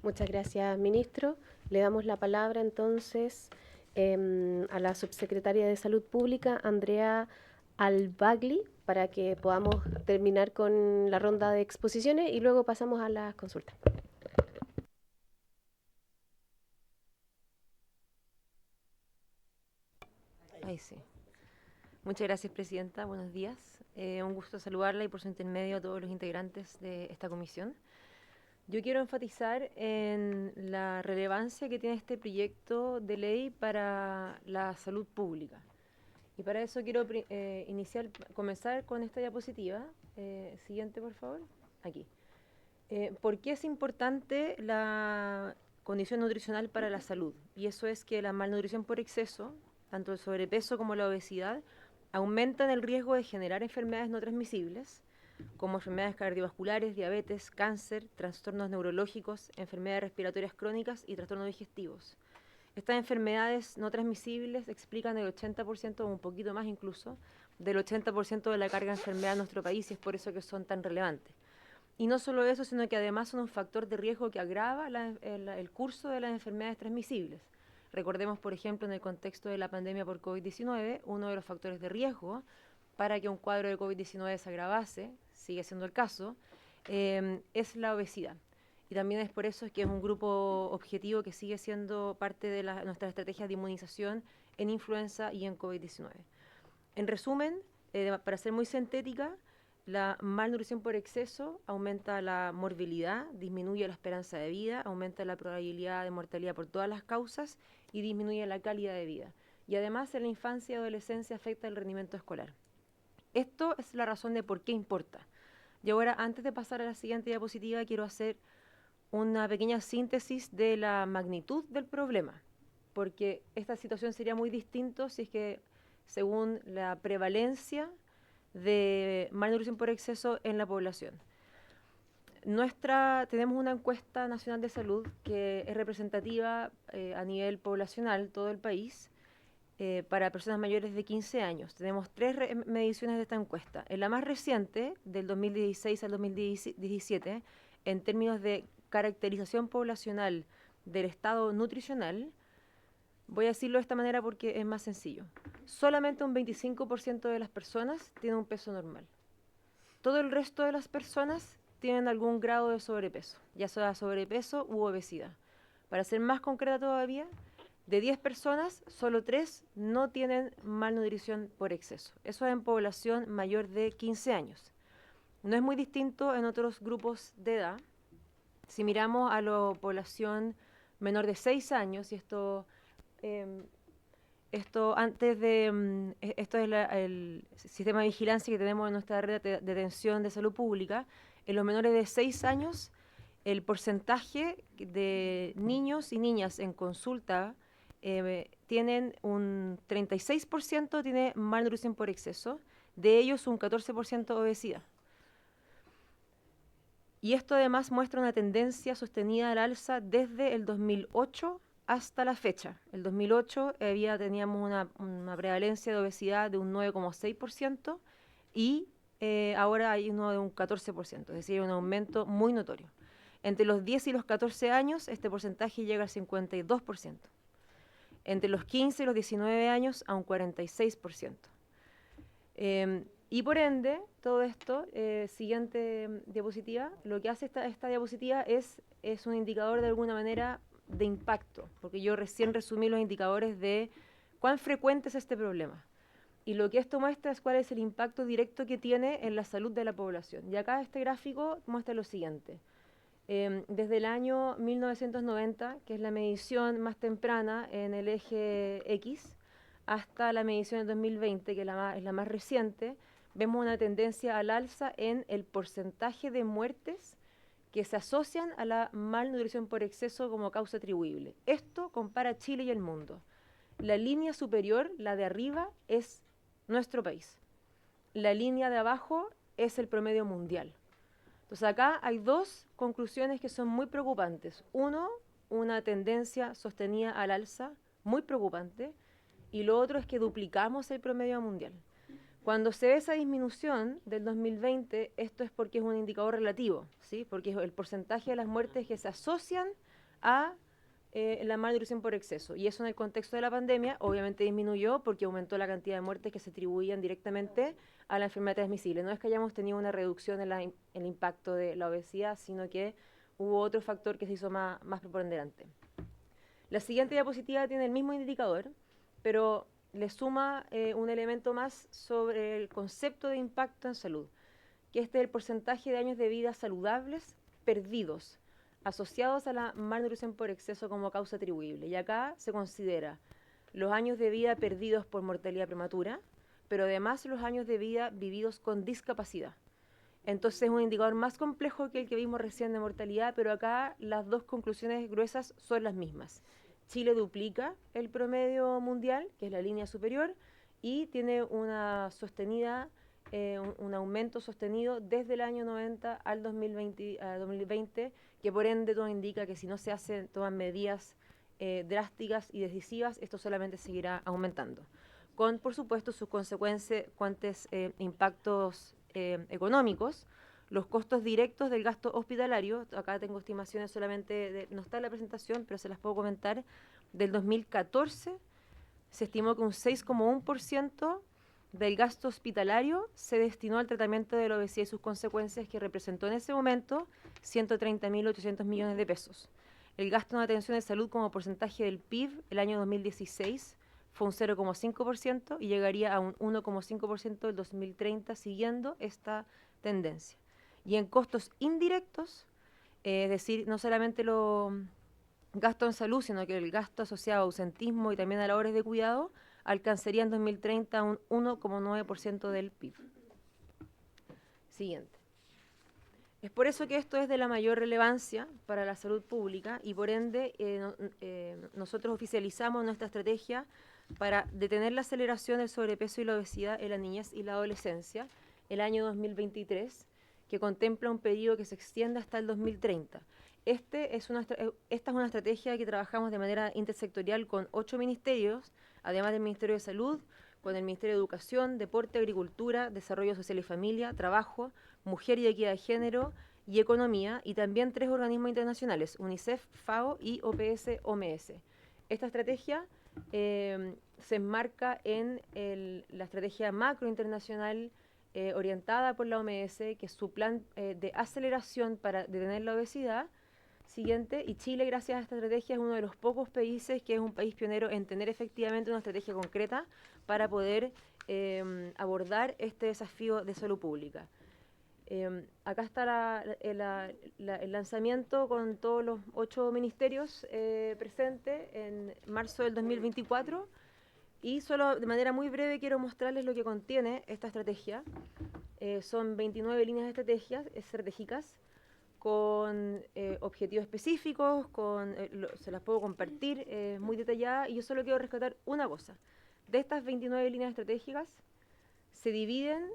Muchas gracias, ministro. Le damos la palabra entonces a la subsecretaria de Salud Pública, Andrea Albagli, para que podamos terminar con la ronda de exposiciones y luego pasamos a las consultas. Ahí sí. Muchas gracias, presidenta. Buenos días. Un gusto saludarla y por su intermedio a todos los integrantes de esta comisión. Yo quiero enfatizar en la relevancia que tiene este proyecto de ley para la salud pública. Y para eso quiero comenzar con esta diapositiva. Siguiente, por favor. Aquí. ¿Por qué es importante la condición nutricional para la salud? Y eso es que la malnutrición por exceso, tanto el sobrepeso como la obesidad, aumentan el riesgo de generar enfermedades no transmisibles, como enfermedades cardiovasculares, diabetes, cáncer, trastornos neurológicos, enfermedades respiratorias crónicas y trastornos digestivos. Estas enfermedades no transmisibles explican el 80% o un poquito más incluso del 80% de la carga de enfermedad en nuestro país y es por eso que son tan relevantes. Y no solo eso, sino que además son un factor de riesgo que agrava el curso de las enfermedades transmisibles. Recordemos, por ejemplo, en el contexto de la pandemia por COVID-19, uno de los factores de riesgo para que un cuadro de COVID-19 se agravase, sigue siendo el caso, es la obesidad. Y también es por eso que es un grupo objetivo que sigue siendo parte de nuestra estrategia de inmunización en influenza y en COVID-19. En resumen, para ser muy sintética, la malnutrición por exceso aumenta la morbilidad, disminuye la esperanza de vida, aumenta la probabilidad de mortalidad por todas las causas y disminuye la calidad de vida. Y además en la infancia y adolescencia afecta el rendimiento escolar. Esto es la razón de por qué importa. Y ahora, antes de pasar a la siguiente diapositiva, quiero hacer una pequeña síntesis de la magnitud del problema, porque esta situación sería muy distinta si es que, según la prevalencia de malnutrición por exceso en la población. Tenemos una encuesta nacional de salud que es representativa a nivel poblacional, todo el país, para personas mayores de 15 años. Tenemos 3 mediciones de esta encuesta. En la más reciente, del 2016 al 2017, en términos de caracterización poblacional del estado nutricional, voy a decirlo de esta manera porque es más sencillo. Solamente un 25% de las personas tienen un peso normal. Todo el resto de las personas tienen algún grado de sobrepeso, ya sea sobrepeso u obesidad. Para ser más concreta todavía, de 10 personas, solo 3 no tienen malnutrición por exceso. Eso es en población mayor de 15 años. No es muy distinto en otros grupos de edad. Si miramos a la población menor de 6 años, y esto es el sistema de vigilancia que tenemos en nuestra red de atención de salud pública, en los menores de 6 años, el porcentaje de niños y niñas en consulta tienen un 36% tiene malnutrición por exceso, de ellos un 14% obesidad. Y esto además muestra una tendencia sostenida al alza desde el 2008 hasta la fecha. El 2008 teníamos una prevalencia de obesidad de un 9,6% y ahora hay uno de un 14%, es decir, un aumento muy notorio. Entre los 10 y los 14 años este porcentaje llega al 52%. Entre los 15 y los 19 años a un 46%. Y por ende, todo esto, siguiente diapositiva, lo que hace esta diapositiva es un indicador de alguna manera de impacto, porque yo recién resumí los indicadores de cuán frecuente es este problema. Y lo que esto muestra es cuál es el impacto directo que tiene en la salud de la población. Y acá este gráfico muestra lo siguiente. Desde el año 1990, que es la medición más temprana en el eje X, hasta la medición del 2020, que es la más reciente, vemos una tendencia al alza en el porcentaje de muertes que se asocian a la malnutrición por exceso como causa atribuible. Esto compara Chile y el mundo. La línea superior, la de arriba, es nuestro país. La línea de abajo es el promedio mundial. Entonces acá hay 2 conclusiones que son muy preocupantes. Uno, una tendencia sostenida al alza, muy preocupante, y lo otro es que duplicamos el promedio mundial. Cuando se ve esa disminución del 2020, esto es porque es un indicador relativo, ¿sí? Porque es el porcentaje de las muertes que se asocian a la malnutrición por exceso. Y eso en el contexto de la pandemia obviamente disminuyó porque aumentó la cantidad de muertes que se atribuían directamente a la enfermedad transmisible. No es que hayamos tenido una reducción en el impacto de la obesidad, sino que hubo otro factor que se hizo más preponderante. La siguiente diapositiva tiene el mismo indicador, pero le suma un elemento más sobre el concepto de impacto en salud, que este es el porcentaje de años de vida saludables perdidos, asociados a la malnutrición por exceso como causa atribuible. Y acá se considera los años de vida perdidos por mortalidad prematura, pero además los años de vida vividos con discapacidad. Entonces es un indicador más complejo que el que vimos recién de mortalidad, pero acá las dos conclusiones gruesas son las mismas. Chile duplica el promedio mundial, que es la línea superior, y tiene una sostenida, un aumento sostenido desde el año 90 al 2020, que por ende todo indica que si no se toman medidas drásticas y decisivas, esto solamente seguirá aumentando. Con, por supuesto, sus consecuentes impactos económicos, los costos directos del gasto hospitalario, acá tengo estimaciones solamente, no está en la presentación, pero se las puedo comentar, del 2014 se estimó que un 6,1% del gasto hospitalario se destinó al tratamiento de la obesidad y sus consecuencias, que representó en ese momento 130.800 millones de pesos. El gasto en atención de salud como porcentaje del PIB el año 2016 fue un 0,5% y llegaría a un 1,5% del 2030, siguiendo esta tendencia. Y en costos indirectos, es decir, no solamente los gastos en salud, sino que el gasto asociado a ausentismo y también a labores de cuidado, alcanzaría en 2030 un 1,9% del PIB. Siguiente. Es por eso que esto es de la mayor relevancia para la salud pública y por ende nosotros oficializamos nuestra estrategia para detener la aceleración del sobrepeso y la obesidad en la niñez y la adolescencia el año 2023, que contempla un periodo que se extiende hasta el 2030. Esta es una estrategia que trabajamos de manera intersectorial con 8 ministerios, además del Ministerio de Salud, con el Ministerio de Educación, Deporte, Agricultura, Desarrollo Social y Familia, Trabajo, Mujer y Equidad de Género y Economía, y también 3 organismos internacionales, UNICEF, FAO y OPS-OMS. Esta estrategia se enmarca en la estrategia macro internacional orientada por la OMS, que es su plan de aceleración para detener la obesidad. Siguiente, y Chile, gracias a esta estrategia, es uno de los pocos países que es un país pionero en tener efectivamente una estrategia concreta para poder abordar este desafío de salud pública. Acá está el lanzamiento con todos los 8 ministerios presentes en marzo del 2024, y solo de manera muy breve quiero mostrarles lo que contiene esta estrategia. Son 29 líneas estratégicas con objetivos específicos, se las puedo compartir muy detallada, y yo solo quiero rescatar una cosa. De estas 29 líneas estratégicas se dividen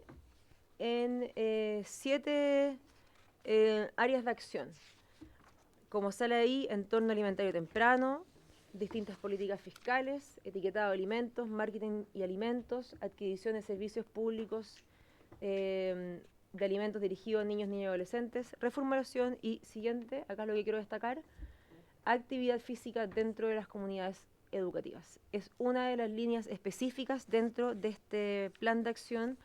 en 7 áreas de acción. Como sale ahí, entorno alimentario temprano, distintas políticas fiscales, etiquetado de alimentos, marketing y alimentos, adquisición de servicios públicos de alimentos dirigidos a niños, niñas y adolescentes, reformulación y, siguiente, acá lo que quiero destacar, actividad física dentro de las comunidades educativas. Es una de las líneas específicas dentro de este plan de acción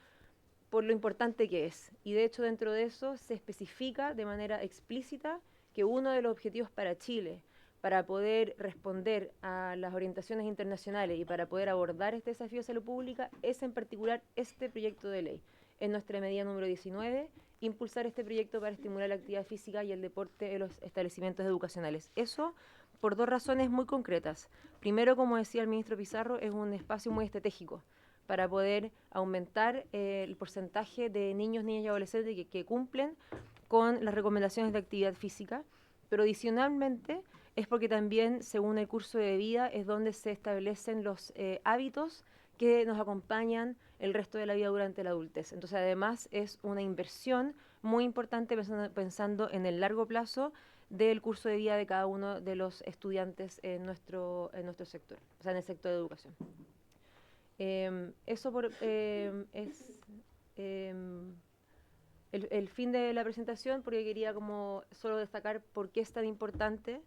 por lo importante que es. Y de hecho dentro de eso se especifica de manera explícita que uno de los objetivos para Chile, para poder responder a las orientaciones internacionales y para poder abordar este desafío de salud pública, es en particular este proyecto de ley. En nuestra medida número 19, impulsar este proyecto para estimular la actividad física y el deporte en los establecimientos educacionales. Eso por 2 razones muy concretas. Primero, como decía el ministro Pizarro, es un espacio muy estratégico para poder aumentar el porcentaje de niños, niñas y adolescentes que cumplen con las recomendaciones de actividad física, pero adicionalmente es porque también, según el curso de vida, es donde se establecen los hábitos que nos acompañan el resto de la vida durante la adultez. Entonces, además, es una inversión muy importante pensando en el largo plazo del curso de vida de cada uno de los estudiantes en nuestro sector, o sea, en el sector de educación. Eso es el fin de la presentación, porque quería como solo destacar por qué es tan importante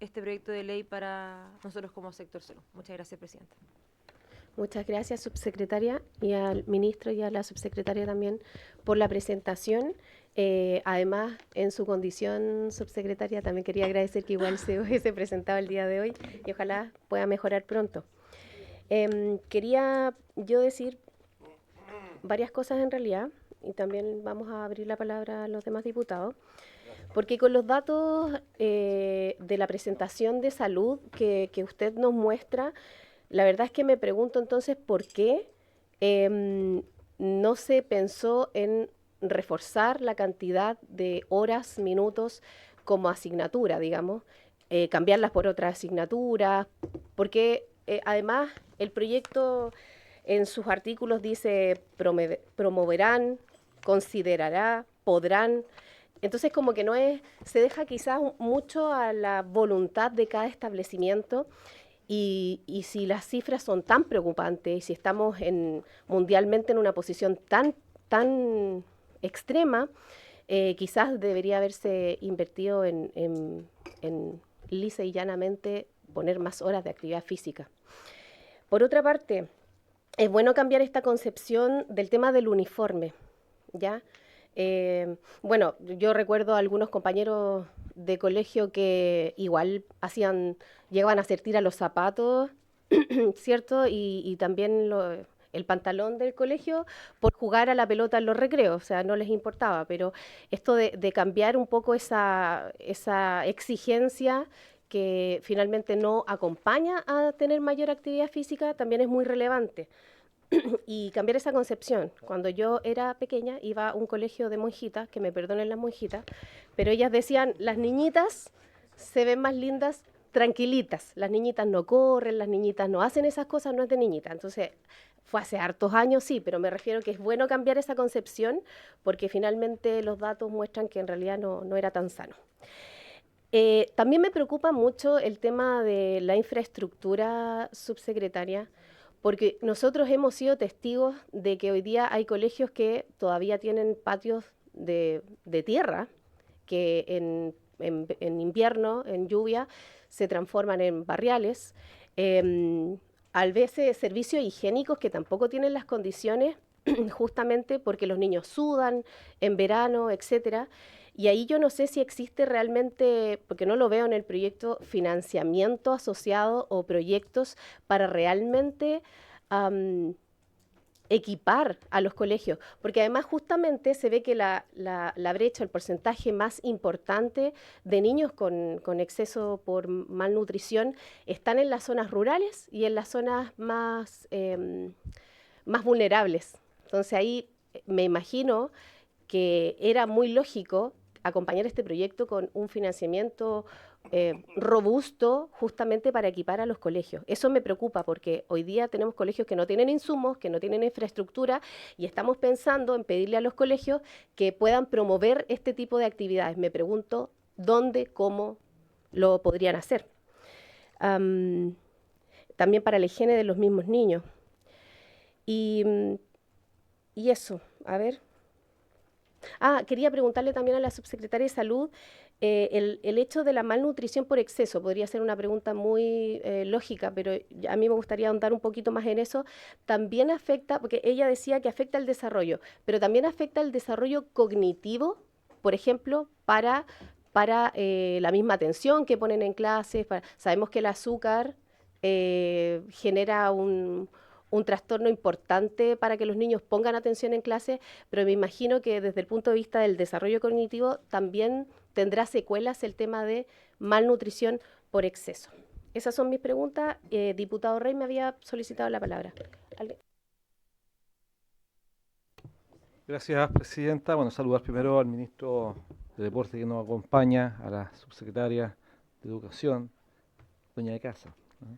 este proyecto de ley para nosotros como sector salud. Muchas gracias, Presidenta. Muchas gracias, subsecretaria, y al ministro y a la subsecretaria también por la presentación. Además, en su condición subsecretaria, también quería agradecer que igual se hubiese presentado el día de hoy y ojalá pueda mejorar pronto. Quería yo decir varias cosas en realidad, y también vamos a abrir la palabra a los demás diputados, porque con los datos de la presentación de salud que usted nos muestra, la verdad es que me pregunto entonces por qué no se pensó en reforzar la cantidad de horas, minutos como asignatura, digamos, cambiarlas por otras asignaturas, porque además el proyecto en sus artículos dice promoverán, considerará, podrán. Entonces como que no es, se deja quizás mucho a la voluntad de cada establecimiento. Y si las cifras son tan preocupantes y si estamos mundialmente en una posición tan extrema, quizás debería haberse invertido en lisa y llanamente poner más horas de actividad física. Por otra parte, es bueno cambiar esta concepción del tema del uniforme, ¿ya? Bueno, yo recuerdo a algunos compañeros de colegio que igual llegaban a hacer tira los zapatos, ¿cierto? Y también el pantalón del colegio por jugar a la pelota en los recreos, o sea, no les importaba, pero esto de cambiar un poco esa exigencia que finalmente no acompaña a tener mayor actividad física también es muy relevante. Y cambiar esa concepción. Cuando yo era pequeña iba a un colegio de monjitas, que me perdonen las monjitas, pero ellas decían, las niñitas se ven más lindas tranquilitas, las niñitas no corren, las niñitas no hacen esas cosas, no es de niñita. Entonces, fue hace hartos años, sí, pero me refiero que es bueno cambiar esa concepción porque finalmente los datos muestran que en realidad no era tan sano. También me preocupa mucho el tema de la infraestructura, subsecretaria, porque nosotros hemos sido testigos de que hoy día hay colegios que todavía tienen patios de tierra, que en invierno, en lluvia, se transforman en barriales. A veces servicios higiénicos que tampoco tienen las condiciones, justamente porque los niños sudan en verano, etcétera. Y ahí yo no sé si existe realmente, porque no lo veo en el proyecto, financiamiento asociado o proyectos para realmente equipar a los colegios, porque además justamente se ve que la brecha, el porcentaje más importante de niños con exceso por malnutrición están en las zonas rurales y en las zonas más vulnerables. Entonces ahí me imagino que era muy lógico acompañar este proyecto con un financiamiento robusto justamente para equipar a los colegios. Eso me preocupa porque hoy día tenemos colegios que no tienen insumos, que no tienen infraestructura y estamos pensando en pedirle a los colegios que puedan promover este tipo de actividades. Me pregunto dónde, cómo lo podrían hacer. También para la higiene de los mismos niños. Y eso, a ver. Quería preguntarle también a la subsecretaria de Salud el hecho de la malnutrición por exceso. Podría ser una pregunta muy lógica, pero a mí me gustaría ahondar un poquito más en eso. También afecta, porque ella decía que afecta el desarrollo, pero también afecta el desarrollo cognitivo, por ejemplo, para la misma atención que ponen en clases. Sabemos que el azúcar genera un trastorno importante para que los niños pongan atención en clase, pero me imagino que desde el punto de vista del desarrollo cognitivo también tendrá secuelas el tema de malnutrición por exceso. Esas son mis preguntas. Diputado Rey me había solicitado la palabra. Gracias, Presidenta. Bueno, saludar primero al ministro de Deporte que nos acompaña, a la subsecretaria de Educación, doña de casa, ¿no?,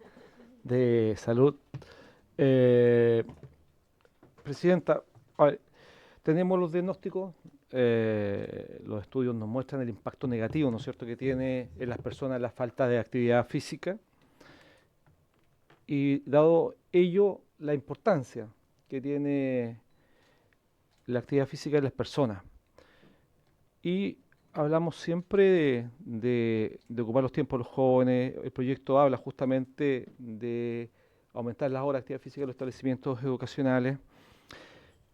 de Salud. Presidenta, a ver, tenemos los diagnósticos, los estudios nos muestran el impacto negativo, ¿no es cierto?, que tiene en las personas la falta de actividad física, y dado ello, la importancia que tiene la actividad física en las personas. Y hablamos siempre de ocupar los tiempos de los jóvenes. El proyecto habla justamente de aumentar las horas de actividad física en los establecimientos educacionales.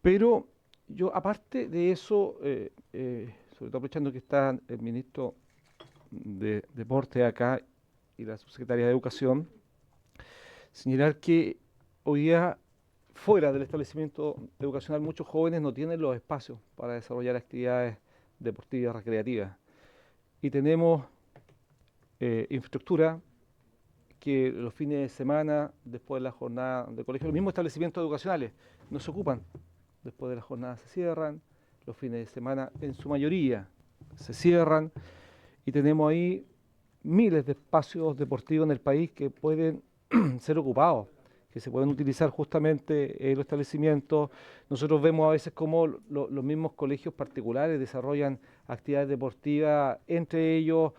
Pero yo, aparte de eso, sobre todo aprovechando que está el ministro de Deporte acá y la subsecretaria de Educación, señalar que hoy día, fuera del establecimiento educacional, muchos jóvenes no tienen los espacios para desarrollar actividades deportivas, recreativas. Y tenemos infraestructura que los fines de semana, después de la jornada de colegio, los mismos establecimientos educacionales no se ocupan. Después de la jornada se cierran, los fines de semana en su mayoría se cierran, y tenemos ahí miles de espacios deportivos en el país que pueden ser ocupados, que se pueden utilizar justamente en los establecimientos. Nosotros vemos a veces cómo los mismos colegios particulares desarrollan actividades deportivas entre ellos,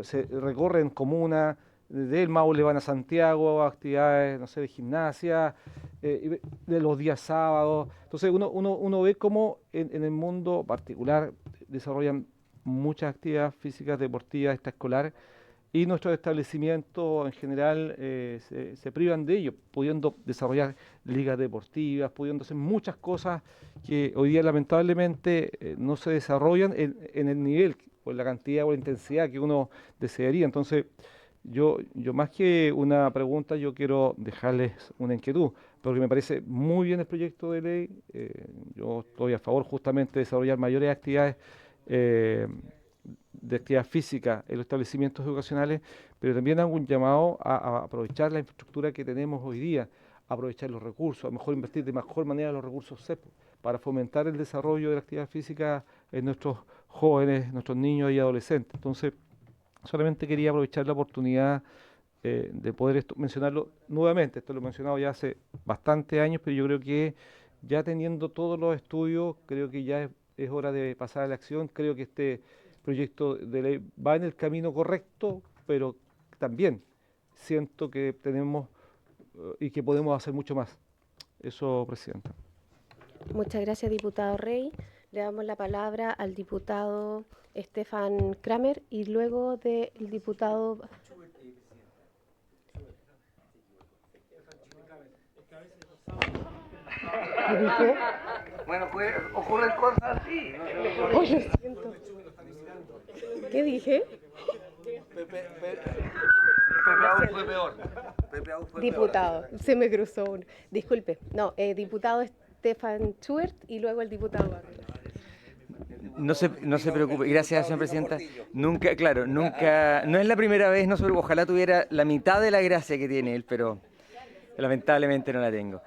se recorren comunas, del Maule van a Santiago, actividades, no sé, de gimnasia, de los días sábados. Entonces uno ve cómo en el mundo particular desarrollan muchas actividades físicas, deportivas, extraescolares, y nuestros establecimientos en general se privan de ello, pudiendo desarrollar ligas deportivas, pudiendo hacer muchas cosas que hoy día lamentablemente no se desarrollan en el nivel, o en la cantidad o la intensidad que uno desearía. Entonces, yo más que una pregunta, yo quiero dejarles una inquietud, porque me parece muy bien el proyecto de ley. Yo estoy a favor justamente de desarrollar mayores actividades de actividad física en los establecimientos educacionales, pero también hago un llamado a aprovechar la infraestructura que tenemos hoy día, a aprovechar los recursos, a mejor invertir de mejor manera los recursos CEP, para fomentar el desarrollo de la actividad física en nuestros jóvenes, nuestros niños y adolescentes. Entonces, solamente quería aprovechar la oportunidad de poder mencionarlo nuevamente. Esto lo he mencionado ya hace bastantes años, pero yo creo que ya teniendo todos los estudios, creo que ya es hora de pasar a la acción. Creo que este proyecto de ley va en el camino correcto, pero también siento que tenemos y que podemos hacer mucho más. Eso, Presidenta. Muchas gracias, diputado Rey. Le damos la palabra al diputado Stefan Kramer y luego del diputado... ¿Qué dije? Bueno, pues ocurren cosas así. Oh, lo siento. ¿Qué dije? Pepe fue peor. Diputado, se me cruzó uno. Disculpe. No, diputado Stefan Schubert y luego el diputado Barrio. No se preocupe, gracias, señora presidenta. Nunca, claro, nunca, no es la primera vez, no solo, ojalá tuviera la mitad de la gracia que tiene él, pero lamentablemente no la tengo.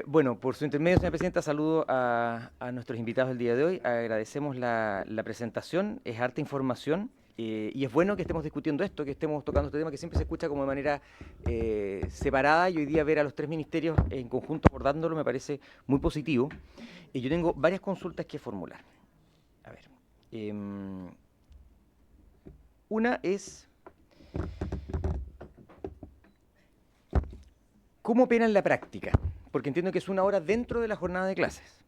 Bueno, por su intermedio, señora presidenta, saludo a nuestros invitados del día de hoy. Agradecemos la presentación, es harta información. Y es bueno que estemos discutiendo esto, que estemos tocando este tema que siempre se escucha como de manera separada, y hoy día ver a los tres ministerios en conjunto abordándolo me parece muy positivo. Y yo tengo varias consultas que formular. A ver, una es, ¿cómo opera en la práctica? Porque entiendo que es una hora dentro de la jornada de clases.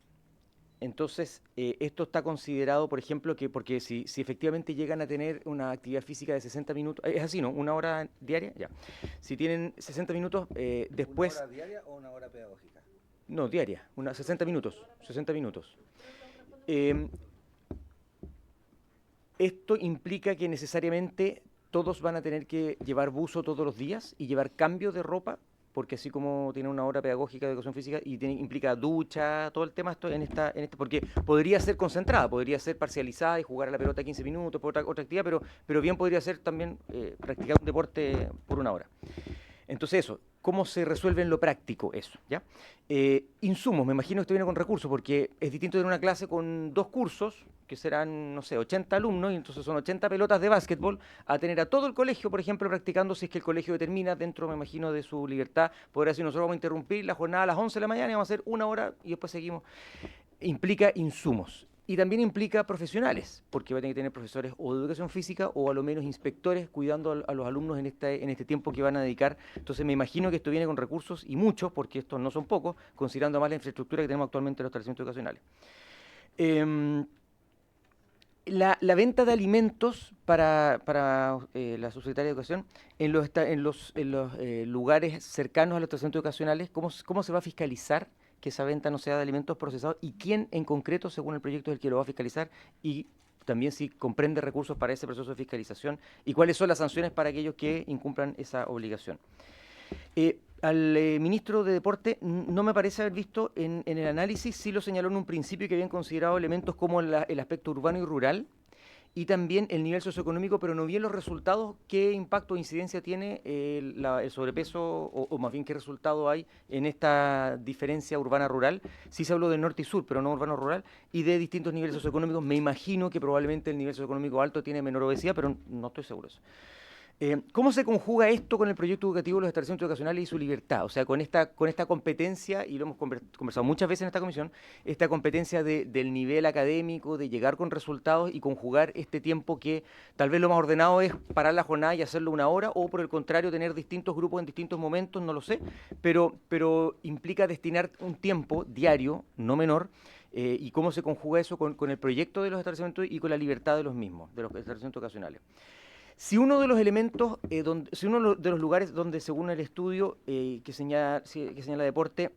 Entonces, esto está considerado, por ejemplo, que porque si efectivamente llegan a tener una actividad física de 60 minutos, es así, ¿no? ¿Una hora diaria? Ya. Si tienen 60 minutos, después... ¿Una hora diaria o una hora pedagógica? No, diaria, 60 minutos, 60 minutos. Esto implica que necesariamente todos van a tener que llevar buzo todos los días y llevar cambio de ropa, porque así como tiene una hora pedagógica de educación física y implica ducha, todo el tema esto porque podría ser concentrada, podría ser parcializada y jugar a la pelota 15 minutos por otra actividad, pero bien podría ser también practicar un deporte por una hora. Entonces eso, ¿cómo se resuelve en lo práctico eso? ¿Ya? Insumos, me imagino que esto viene con recursos, porque es distinto tener una clase con 2 cursos, que serán, no sé, 80 alumnos, y entonces son 80 pelotas de básquetbol, a tener a todo el colegio, por ejemplo, practicando, si es que el colegio determina, dentro, me imagino, de su libertad, poder decir, nosotros vamos a interrumpir la jornada a las 11 de la mañana y vamos a hacer 1 hora y después seguimos. Implica insumos. Y también implica profesionales, porque va a tener que tener profesores o de educación física o a lo menos inspectores cuidando a los alumnos en este tiempo que van a dedicar. Entonces me imagino que esto viene con recursos y muchos, porque estos no son pocos, considerando más la infraestructura que tenemos actualmente en los establecimientos educacionales. La venta de alimentos para la subsecretaria de Educación en los lugares cercanos a los establecimientos educacionales, ¿cómo se va a fiscalizar que esa venta no sea de alimentos procesados y quién en concreto, según el proyecto, es el que lo va a fiscalizar y también si comprende recursos para ese proceso de fiscalización y cuáles son las sanciones para aquellos que incumplan esa obligación? Al ministro de Deporte no me parece haber visto en el análisis, sí lo señaló en un principio que habían considerado elementos como el aspecto urbano y rural y también el nivel socioeconómico, pero no vi en los resultados qué impacto o incidencia tiene el sobrepeso o más bien qué resultado hay en esta diferencia urbana-rural. Sí se habló de norte y sur, pero no urbano-rural, y de distintos niveles socioeconómicos. Me imagino que probablemente el nivel socioeconómico alto tiene menor obesidad, pero no estoy seguro de eso. ¿Cómo se conjuga esto con el proyecto educativo de los establecimientos educacionales y su libertad? O sea, con esta competencia, y lo hemos conversado muchas veces en esta comisión, esta competencia del nivel académico, de llegar con resultados y conjugar este tiempo que tal vez lo más ordenado es parar la jornada y hacerlo una hora, o por el contrario, tener distintos grupos en distintos momentos, no lo sé, pero implica destinar un tiempo diario, no menor, y cómo se conjuga eso con el proyecto de los establecimientos y con la libertad de los mismos, de los establecimientos educacionales. Si uno de los elementos, si uno de los lugares donde, según el estudio que señala deporte,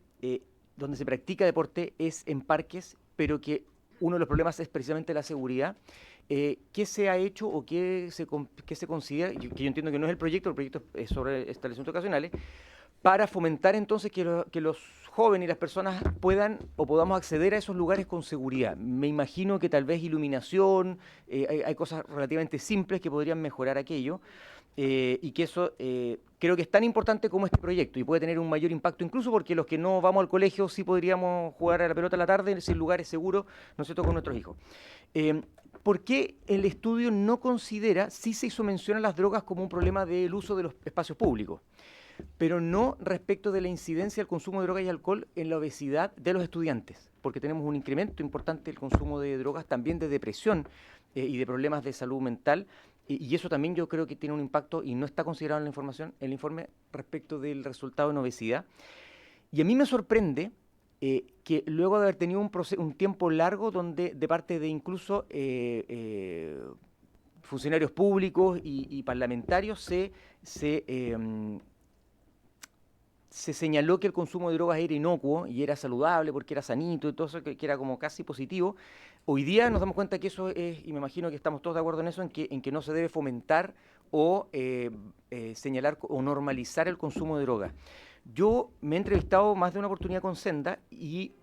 donde se practica deporte es en parques, pero que uno de los problemas es precisamente la seguridad, ¿qué se ha hecho o qué se considera, que yo entiendo que no es el proyecto es sobre establecimientos ocasionales, para fomentar entonces que los jóvenes y las personas puedan o podamos acceder a esos lugares con seguridad? Me imagino que tal vez iluminación, hay cosas relativamente simples que podrían mejorar aquello, y que eso creo que es tan importante como este proyecto y puede tener un mayor impacto, incluso porque los que no vamos al colegio sí podríamos jugar a la pelota a la tarde sin lugares seguros, ¿no es cierto?, con nuestros hijos. ¿Por qué el estudio no considera, sí se hizo mención a las drogas como un problema del uso de los espacios públicos, pero no respecto de la incidencia del consumo de drogas y alcohol en la obesidad de los estudiantes? Porque tenemos un incremento importante del consumo de drogas, también de depresión y de problemas de salud mental, y eso también yo creo que tiene un impacto y no está considerado en la información, el informe respecto del resultado en obesidad. Y a mí me sorprende que luego de haber tenido un tiempo largo donde de parte de incluso funcionarios públicos y parlamentarios se señaló que el consumo de drogas era inocuo y era saludable porque era sanito y todo eso, que era como casi positivo. Hoy día nos damos cuenta que eso es, y me imagino que estamos todos de acuerdo en eso, en que no se debe fomentar o señalar o normalizar el consumo de drogas. Yo me he entrevistado más de una oportunidad con Senda y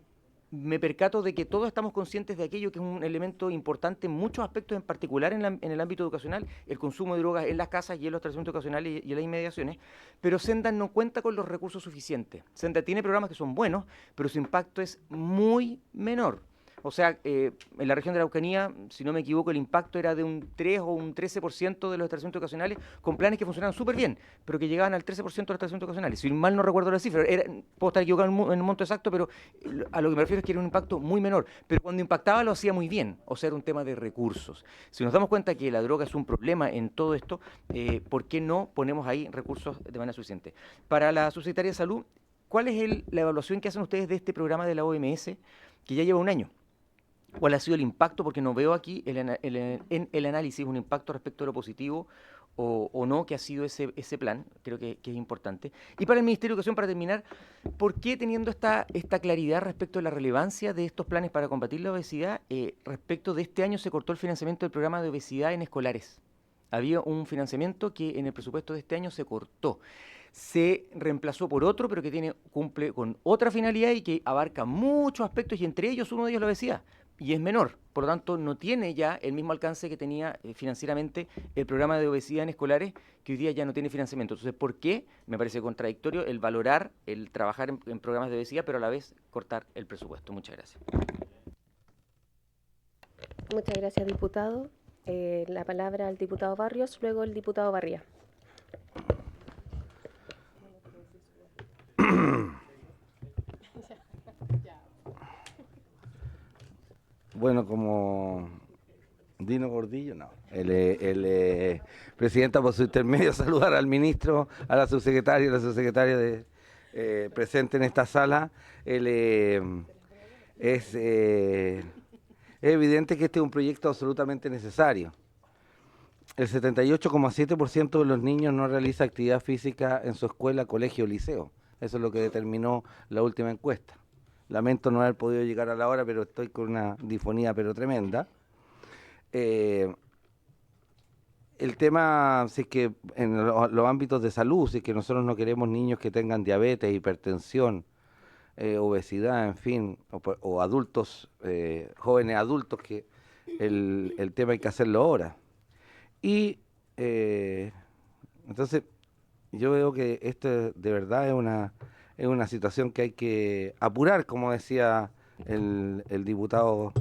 me percato de que todos estamos conscientes de aquello que es un elemento importante en muchos aspectos, en particular en el ámbito educacional, el consumo de drogas en las casas y en los establecimientos educacionales y en las inmediaciones, pero Senda no cuenta con los recursos suficientes. Senda tiene programas que son buenos, pero su impacto es muy menor. O sea, en la región de la Araucanía, si no me equivoco, el impacto era de un 3 o un 13% de los establecimientos educacionales con planes que funcionaban súper bien, pero que llegaban al 13% de los establecimientos educacionales. Si mal no recuerdo la cifra, puedo estar equivocado en el monto exacto, pero a lo que me refiero es que era un impacto muy menor. Pero cuando impactaba lo hacía muy bien, o sea, era un tema de recursos. Si nos damos cuenta que la droga es un problema en todo esto, ¿por qué no ponemos ahí recursos de manera suficiente? Para la subsecretaria de Salud, ¿cuál es la evaluación que hacen ustedes de este programa de la OMS, que ya lleva un año? ¿Cuál ha sido el impacto? Porque no veo aquí en el análisis un impacto respecto a lo positivo o no que ha sido ese plan. Creo que es importante. Y para el Ministerio de Educación, para terminar, ¿por qué teniendo esta claridad respecto a la relevancia de estos planes para combatir la obesidad, respecto de este año se cortó el financiamiento del programa de obesidad en escolares? Había un financiamiento que en el presupuesto de este año se cortó. Se reemplazó por otro, pero que cumple con otra finalidad y que abarca muchos aspectos, y entre ellos uno de ellos la obesidad. Y es menor, por lo tanto no tiene ya el mismo alcance que tenía financieramente el programa de obesidad en escolares, que hoy día ya no tiene financiamiento. Entonces, ¿por qué? Me parece contradictorio el valorar, el trabajar en programas de obesidad, pero a la vez cortar el presupuesto. Muchas gracias. Muchas gracias, diputado. La palabra al diputado Barrios, luego el diputado Barría. Bueno, como Dino Gordillo, no. Presidenta, por su intermedio, saludar al ministro, a la subsecretaria presente en esta sala. Es evidente que este es un proyecto absolutamente necesario. El 78,7% de los niños no realiza actividad física en su escuela, colegio o liceo. Eso es lo que determinó la última encuesta. Lamento no haber podido llegar a la hora, pero estoy con una disfonía pero tremenda. El tema, si es que en los ámbitos de salud, si es que nosotros no queremos niños que tengan diabetes, hipertensión, obesidad, en fin, o adultos, jóvenes adultos, que el tema hay que hacerlo ahora. Y entonces yo veo que esto de verdad es una situación que hay que apurar, como decía el diputado,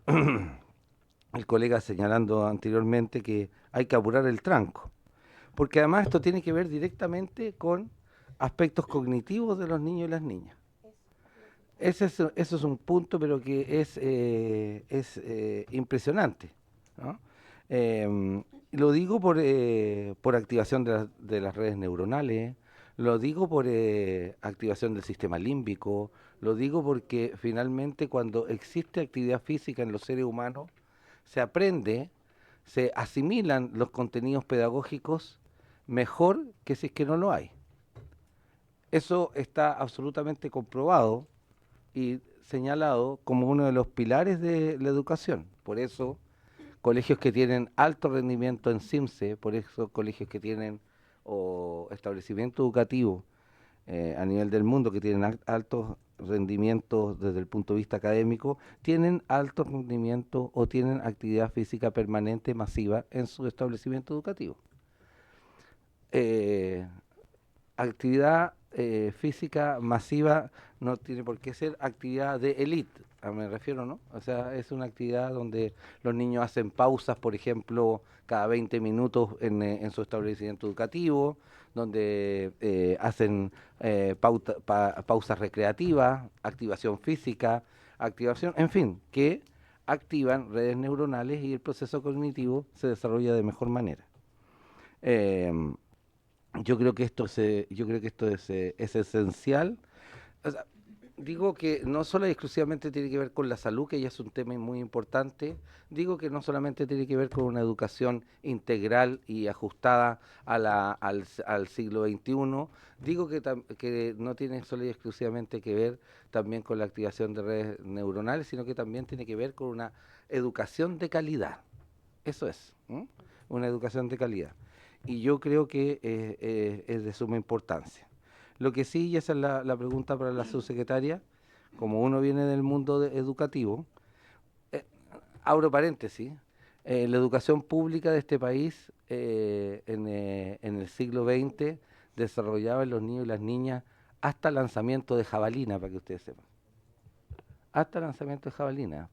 el colega señalando anteriormente, que hay que apurar el tranco. Porque además esto tiene que ver directamente con aspectos cognitivos de los niños y las niñas. Eso es un punto, pero que es impresionante, ¿no? Lo digo por activación de las redes neuronales, lo digo por activación del sistema límbico, lo digo porque finalmente cuando existe actividad física en los seres humanos, se aprende, se asimilan los contenidos pedagógicos mejor que si es que no lo hay. Eso está absolutamente comprobado y señalado como uno de los pilares de la educación. Por eso, colegios que tienen alto rendimiento en CIMSE, por eso colegios que tienen o establecimientos educativos a nivel del mundo que tienen altos rendimientos desde el punto de vista académico, tienen alto rendimiento o tienen actividad física permanente masiva en su establecimiento educativo. Actividad física masiva no tiene por qué ser actividad de élite, me refiero, ¿no? O sea, es una actividad donde los niños hacen pausas, por ejemplo, cada 20 minutos en su establecimiento educativo, donde hacen pausas recreativas, activación física, en fin, que activan redes neuronales y el proceso cognitivo se desarrolla de mejor manera. Yo creo que esto es esencial. O sea, digo que no solo y exclusivamente tiene que ver con la salud, que ya es un tema muy importante. Digo que no solamente tiene que ver con una educación integral y ajustada al siglo XXI. Digo que no tiene solo y exclusivamente que ver también con la activación de redes neuronales, sino que también tiene que ver con una educación de calidad. Eso es, una educación de calidad. Y yo creo que es de suma importancia. Lo que sí, y esa es la pregunta para la subsecretaria, como uno viene del mundo educativo, abro paréntesis, la educación pública de este país en el siglo XX desarrollaba en los niños y las niñas hasta lanzamiento de jabalina, para que ustedes sepan. Hasta lanzamiento de jabalina,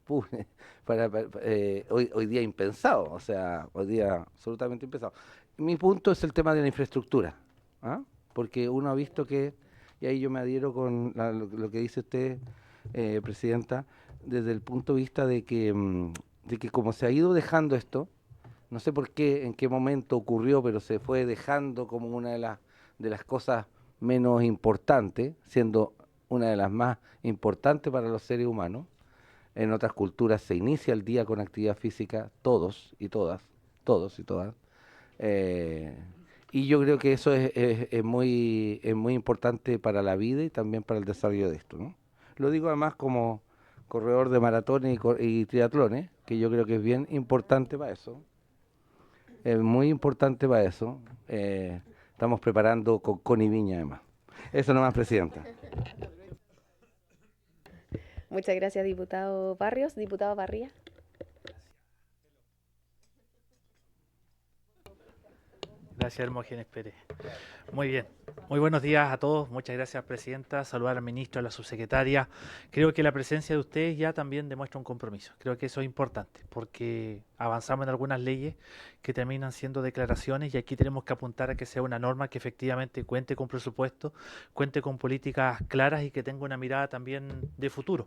hoy día impensado, o sea, hoy día absolutamente impensado. Mi punto es el tema de la infraestructura, porque uno ha visto que, y ahí yo me adhiero con lo que dice usted, Presidenta, desde el punto de vista de que como se ha ido dejando esto, no sé por qué, en qué momento ocurrió, pero se fue dejando como una de las cosas menos importantes, siendo una de las más importantes para los seres humanos. En otras culturas se inicia el día con actividad física, todos y todas. Y yo creo que eso es muy importante para la vida y también para el desarrollo de esto, ¿no? Lo digo además como corredor de maratones y triatlones, que yo creo que es bien importante para eso. Es muy importante para eso. Estamos preparando con Connie Viña además. Eso nomás, Presidenta. Muchas gracias, diputado Barrios. Diputado Barría. Gracias, Hermógenes Pérez. Muy bien. Muy buenos días a todos. Muchas gracias, Presidenta. Saludar al ministro, a la subsecretaria. Creo que la presencia de ustedes ya también demuestra un compromiso. Creo que eso es importante porque avanzamos en algunas leyes que terminan siendo declaraciones y aquí tenemos que apuntar a que sea una norma que efectivamente cuente con presupuesto, cuente con políticas claras y que tenga una mirada también de futuro.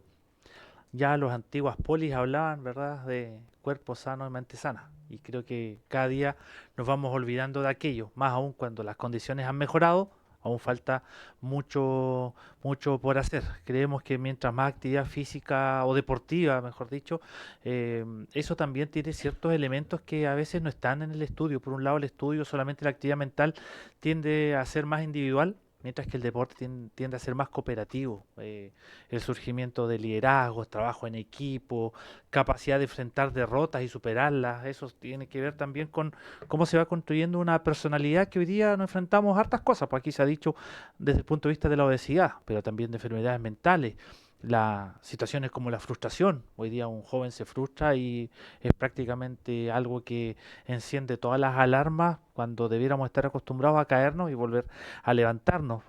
ya los antiguas polis hablaban, ¿verdad?, de cuerpo sano y mente sana. Y creo que cada día nos vamos olvidando de aquello, más aún cuando las condiciones han mejorado, aún falta mucho, mucho por hacer. Creemos que mientras más actividad física o deportiva, mejor dicho, eso también tiene ciertos elementos que a veces no están en el estudio. Por un lado, el estudio, solamente la actividad mental tiende a ser más individual, mientras que el deporte tiende a ser más cooperativo. El surgimiento de liderazgos, trabajo en equipo, capacidad de enfrentar derrotas y superarlas, eso tiene que ver también con cómo se va construyendo una personalidad que hoy día nos enfrentamos a hartas cosas. Pues aquí se ha dicho desde el punto de vista de la obesidad, pero también de enfermedades mentales. Las situaciones como la frustración. Hoy día un joven se frustra y es prácticamente algo que enciende todas las alarmas cuando debiéramos estar acostumbrados a caernos y volver a levantarnos.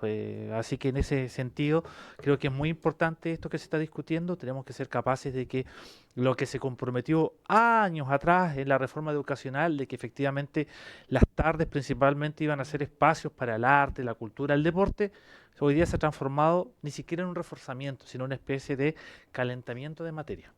Así que en ese sentido creo que es muy importante esto que se está discutiendo. Tenemos que ser capaces de que lo que se comprometió años atrás en la reforma educacional, de que efectivamente las tardes principalmente iban a ser espacios para el arte, la cultura, el deporte, hoy día se ha transformado ni siquiera en un reforzamiento, sino una especie de calentamiento de materia.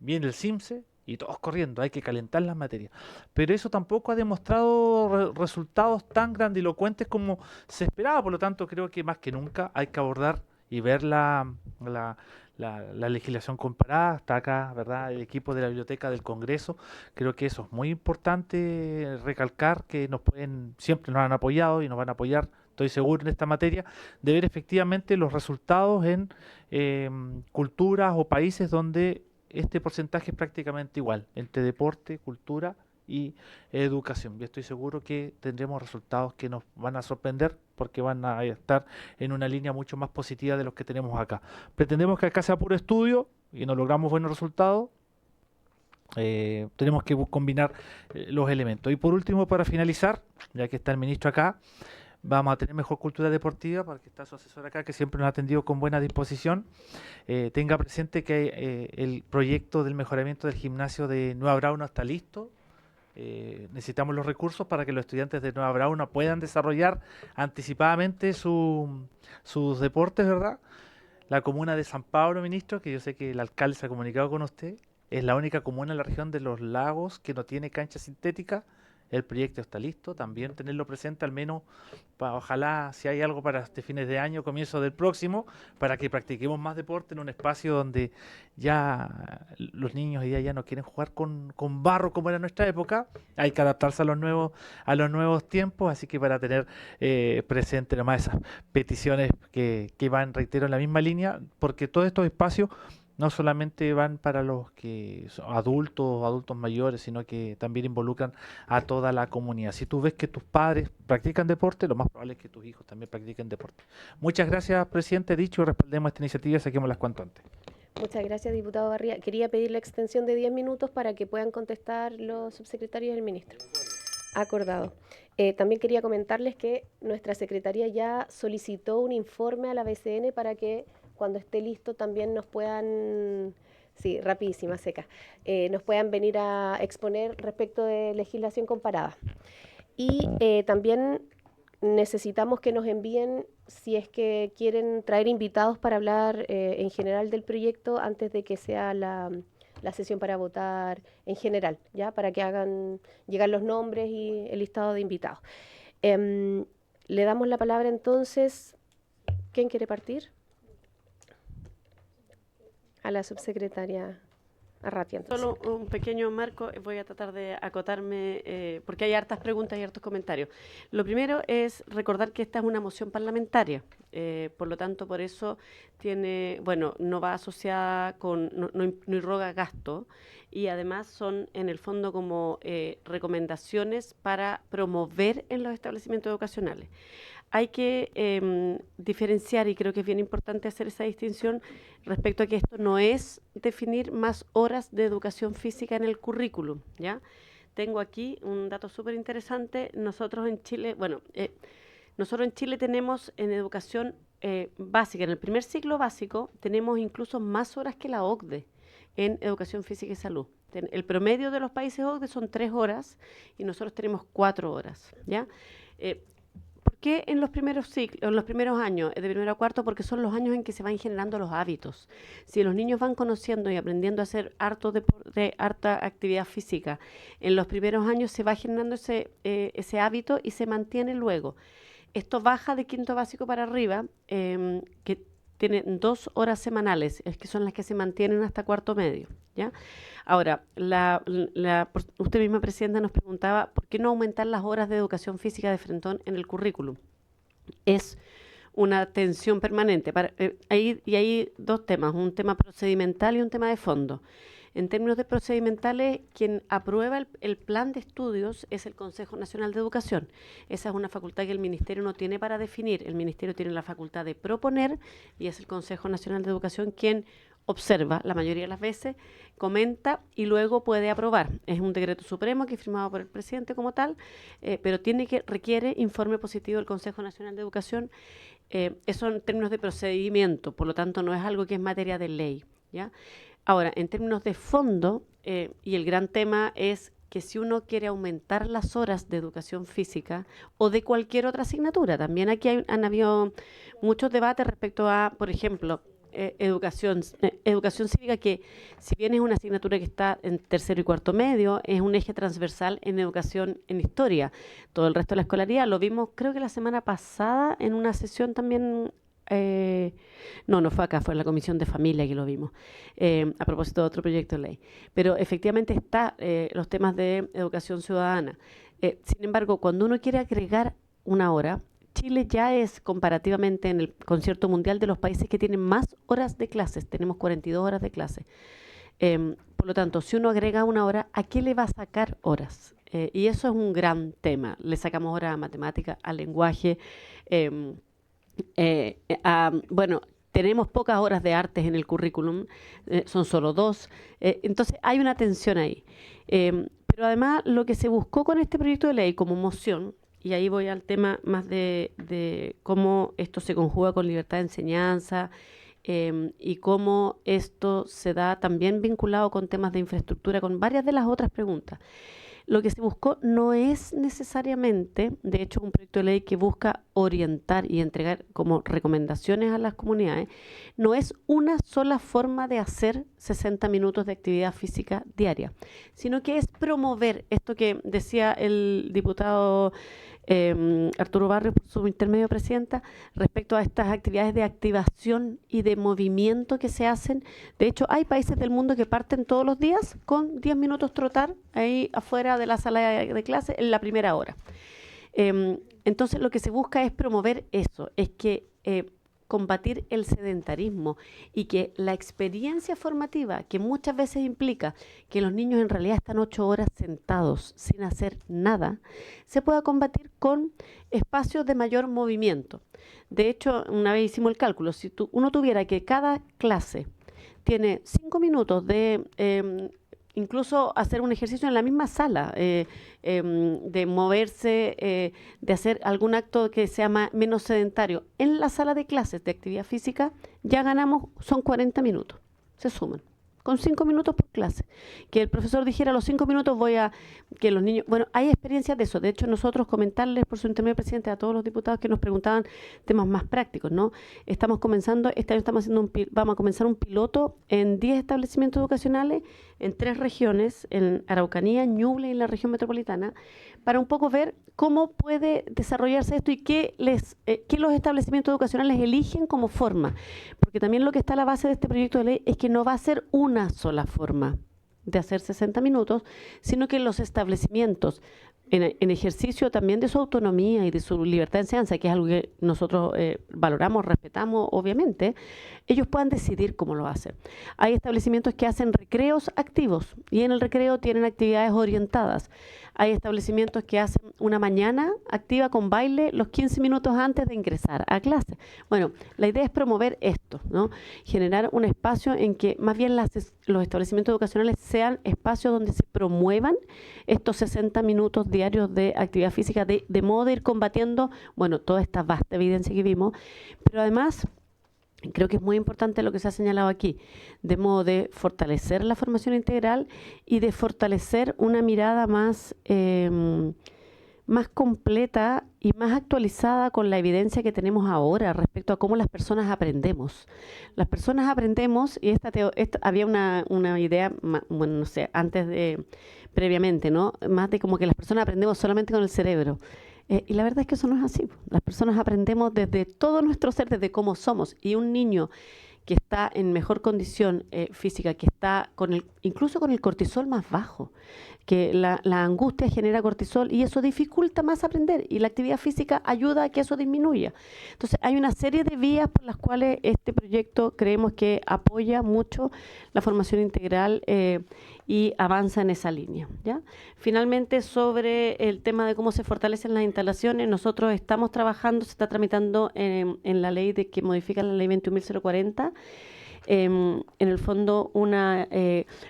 Viene el CIMSE y todos corriendo, hay que calentar las materias. Pero eso tampoco ha demostrado resultados tan grandilocuentes como se esperaba, por lo tanto creo que más que nunca hay que abordar y ver la legislación comparada. Está acá, ¿verdad?, el equipo de la Biblioteca del Congreso. Creo que eso es muy importante recalcar, que siempre nos han apoyado y nos van a apoyar, estoy seguro, en esta materia, de ver efectivamente los resultados en culturas o países donde este porcentaje es prácticamente igual, entre deporte, cultura y educación. Yo estoy seguro que tendremos resultados que nos van a sorprender, porque van a estar en una línea mucho más positiva de los que tenemos acá. Pretendemos que acá sea puro estudio y no logramos buenos resultados. Tenemos que combinar los elementos. Y por último, para finalizar, ya que está el ministro acá, vamos a tener mejor cultura deportiva, porque está su asesor acá, que siempre nos ha atendido con buena disposición. Tenga presente que el proyecto del mejoramiento del gimnasio de Nueva Brauna está listo. Necesitamos los recursos para que los estudiantes de Nueva Brauna puedan desarrollar anticipadamente sus deportes, ¿verdad? La comuna de San Pablo, ministro, que yo sé que el alcalde se ha comunicado con usted, es la única comuna en la región de los lagos que no tiene cancha sintética. El proyecto está listo, también tenerlo presente, al menos, ojalá, si hay algo para este fines de año, comienzo del próximo, para que practiquemos más deporte en un espacio donde ya los niños hoy día ya no quieren jugar con barro como era en nuestra época. Hay que adaptarse a los nuevos tiempos, así que para tener presente nomás esas peticiones que van, reitero, en la misma línea, porque todos estos espacios no solamente van para los que son adultos mayores, sino que también involucran a toda la comunidad. Si tú ves que tus padres practican deporte, lo más probable es que tus hijos también practiquen deporte. Muchas gracias, presidente. Dicho, respaldemos esta iniciativa y saquémoslas cuanto antes. Muchas gracias, diputado Barría. Quería pedir la extensión de 10 minutos para que puedan contestar los subsecretarios y el ministro. Acordado. También quería comentarles que nuestra secretaría ya solicitó un informe a la BCN para que cuando esté listo también nos puedan, sí, rapidísima, seca, nos puedan venir a exponer respecto de legislación comparada. Y también necesitamos que nos envíen, si es que quieren traer invitados para hablar en general del proyecto antes de que sea la sesión para votar en general, ¿ya? Para que hagan llegar los nombres y el listado de invitados. Le damos la palabra entonces. ¿Quién quiere partir? A la subsecretaria Arratia. Solo un pequeño marco, voy a tratar de acotarme, porque hay hartas preguntas y hartos comentarios. Lo primero es recordar que esta es una moción parlamentaria, por lo tanto, por eso no va asociada con, no irroga gasto, y además son en el fondo como recomendaciones para promover en los establecimientos educacionales. Hay que diferenciar, y creo que es bien importante hacer esa distinción respecto a que esto no es definir más horas de educación física en el currículum, ¿ya? Tengo aquí un dato súper interesante. Nosotros en Chile tenemos en educación básica, en el primer ciclo básico, tenemos incluso más horas que la OCDE en educación física y salud. El promedio de los países OCDE son 3 horas y nosotros tenemos 4 horas, ¿ya? ¿Por qué en los primeros ciclos, en los primeros años, de primero a cuarto? Porque son los años en que se van generando los hábitos. Si los niños van conociendo y aprendiendo a hacer harto deporte, harta actividad física, en los primeros años se va generando ese hábito y se mantiene luego. Esto baja de quinto básico para arriba, que tiene 2 horas semanales, que son las que se mantienen hasta cuarto medio, ¿ya? Ahora, usted misma, Presidenta, nos preguntaba por qué no aumentar las horas de educación física de frentón en el currículum. Es una tensión permanente. Hay 2 temas, un tema procedimental y un tema de fondo. En términos de procedimentales, quien aprueba el plan de estudios es el Consejo Nacional de Educación. Esa es una facultad que el Ministerio no tiene para definir. El Ministerio tiene la facultad de proponer y es el Consejo Nacional de Educación quien observa, la mayoría de las veces, comenta y luego puede aprobar. Es un decreto supremo que es firmado por el presidente como tal, pero requiere informe positivo del Consejo Nacional de Educación. Eso en términos de procedimiento, por lo tanto no es algo que es materia de ley, ¿ya? Ahora, en términos de fondo, y el gran tema es que si uno quiere aumentar las horas de educación física o de cualquier otra asignatura, también aquí han habido muchos debates respecto a, por ejemplo, educación cívica, que si bien es una asignatura que está en tercero y cuarto medio, es un eje transversal en educación en historia. Todo el resto de la escolaridad lo vimos, creo que la semana pasada, en una sesión también. No fue acá, fue en la Comisión de Familia que lo vimos, a propósito de otro proyecto de ley. Pero efectivamente está los temas de educación ciudadana. Sin embargo, cuando uno quiere agregar una hora, Chile ya es comparativamente en el concierto mundial de los países que tienen más horas de clases. Tenemos 42 horas de clase. Por lo tanto, si uno agrega una hora, ¿a qué le va a sacar horas? Y eso es un gran tema. Le sacamos horas a matemática, a lenguaje. Bueno, tenemos pocas horas de artes en el currículum, son solo 2. Entonces, hay una tensión ahí. Pero además, lo que se buscó con este proyecto de ley como moción, y ahí voy al tema más de cómo esto se conjuga con libertad de enseñanza y cómo esto se da también vinculado con temas de infraestructura, con varias de las otras preguntas. Lo que se buscó no es necesariamente, de hecho, un proyecto de ley que busca orientar y entregar como recomendaciones a las comunidades, no es una sola forma de hacer 60 minutos de actividad física diaria, sino que es promover esto que decía el diputado Arturo Barrios, por su intermedio, Presidenta, respecto a estas actividades de activación y de movimiento que se hacen. De hecho, hay países del mundo que parten todos los días con 10 minutos trotar ahí afuera de la sala de clase en la primera hora. Entonces, lo que se busca es promover eso, es que combatir el sedentarismo y que la experiencia formativa, que muchas veces implica que los niños en realidad están 8 horas sentados sin hacer nada, se pueda combatir con espacios de mayor movimiento. De hecho, una vez hicimos el cálculo, si uno tuviera que cada clase tiene 5 minutos de incluso hacer un ejercicio en la misma sala, de moverse, de hacer algún acto que sea menos sedentario en la sala de clases de actividad física, ya ganamos, son 40 minutos, se suman, con 5 minutos por clase. Que el profesor dijera, a los 5 minutos voy a que los niños... Bueno, hay experiencias de eso. De hecho, nosotros comentarles por su intermedio, Presidente, a todos los diputados que nos preguntaban temas más prácticos, ¿no? Estamos comenzando, este año vamos a comenzar un piloto en 10 establecimientos educacionales en 3 regiones, en Araucanía, Ñuble y en la región metropolitana, para un poco ver cómo puede desarrollarse esto y qué los establecimientos educacionales eligen como forma. Porque también lo que está a la base de este proyecto de ley es que no va a ser una sola forma de hacer 60 minutos, sino que los establecimientos, en ejercicio también de su autonomía y de su libertad de enseñanza, que es algo que nosotros valoramos, respetamos, obviamente, ellos puedan decidir cómo lo hacen. Hay establecimientos que hacen recreos activos y en el recreo tienen actividades orientadas. Hay establecimientos que hacen una mañana activa con baile los 15 minutos antes de ingresar a clase. Bueno, la idea es promover esto, ¿no? Generar un espacio en que más bien los establecimientos educacionales sean espacios donde se promuevan estos 60 minutos diarios de actividad física, de modo de ir combatiendo, bueno, toda esta vasta evidencia que vimos, pero además... Creo que es muy importante lo que se ha señalado aquí, de modo de fortalecer la formación integral y de fortalecer una mirada más más completa y más actualizada con la evidencia que tenemos ahora respecto a cómo las personas aprendemos. Las personas aprendemos, y había una idea, bueno, no sé, previamente, ¿no? Más de como que las personas aprendemos solamente con el cerebro. Y la verdad es que eso no es así. Las personas aprendemos desde todo nuestro ser, desde cómo somos. Y un niño que está en mejor condición física, que está incluso con el cortisol más bajo, que la angustia genera cortisol y eso dificulta más aprender y la actividad física ayuda a que eso disminuya. Entonces hay una serie de vías por las cuales este proyecto creemos que apoya mucho la formación integral y avanza en esa línea, ¿ya? Finalmente, sobre el tema de cómo se fortalecen las instalaciones, nosotros estamos trabajando, se está tramitando en la ley que modifica la ley 21.040, en el fondo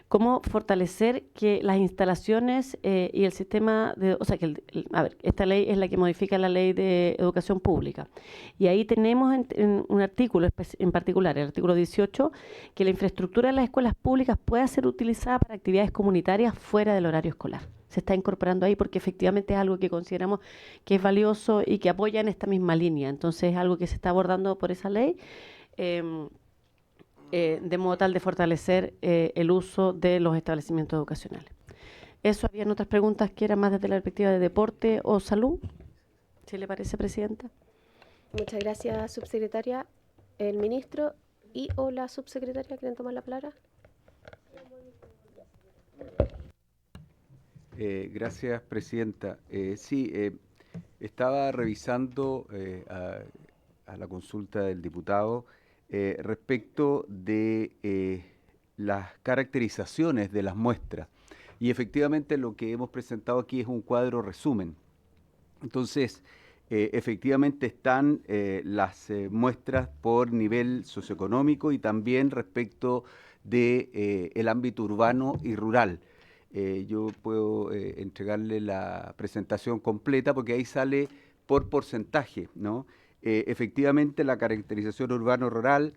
cómo fortalecer que las instalaciones y el sistema o sea, esta ley es la que modifica la ley de educación pública. Y ahí tenemos en un artículo en particular, el artículo 18, que la infraestructura de las escuelas públicas pueda ser utilizada para actividades comunitarias fuera del horario escolar. Se está incorporando ahí porque efectivamente es algo que consideramos que es valioso y que apoya en esta misma línea. Entonces es algo que se está abordando por esa ley. De modo tal de fortalecer el uso de los establecimientos educacionales. Eso, habían otras preguntas que eran más desde la perspectiva de deporte o salud, si le parece, Presidenta. Muchas gracias, subsecretaria. El ministro o la subsecretaria quieren tomar la palabra. Gracias, Presidenta. Estaba revisando a la consulta del diputado respecto de las caracterizaciones de las muestras. Y efectivamente lo que hemos presentado aquí es un cuadro resumen. Entonces, efectivamente están las muestras por nivel socioeconómico y también respecto de el ámbito urbano y rural. Yo puedo entregarle la presentación completa porque ahí sale por porcentaje, ¿no? Efectivamente, la caracterización urbano-rural,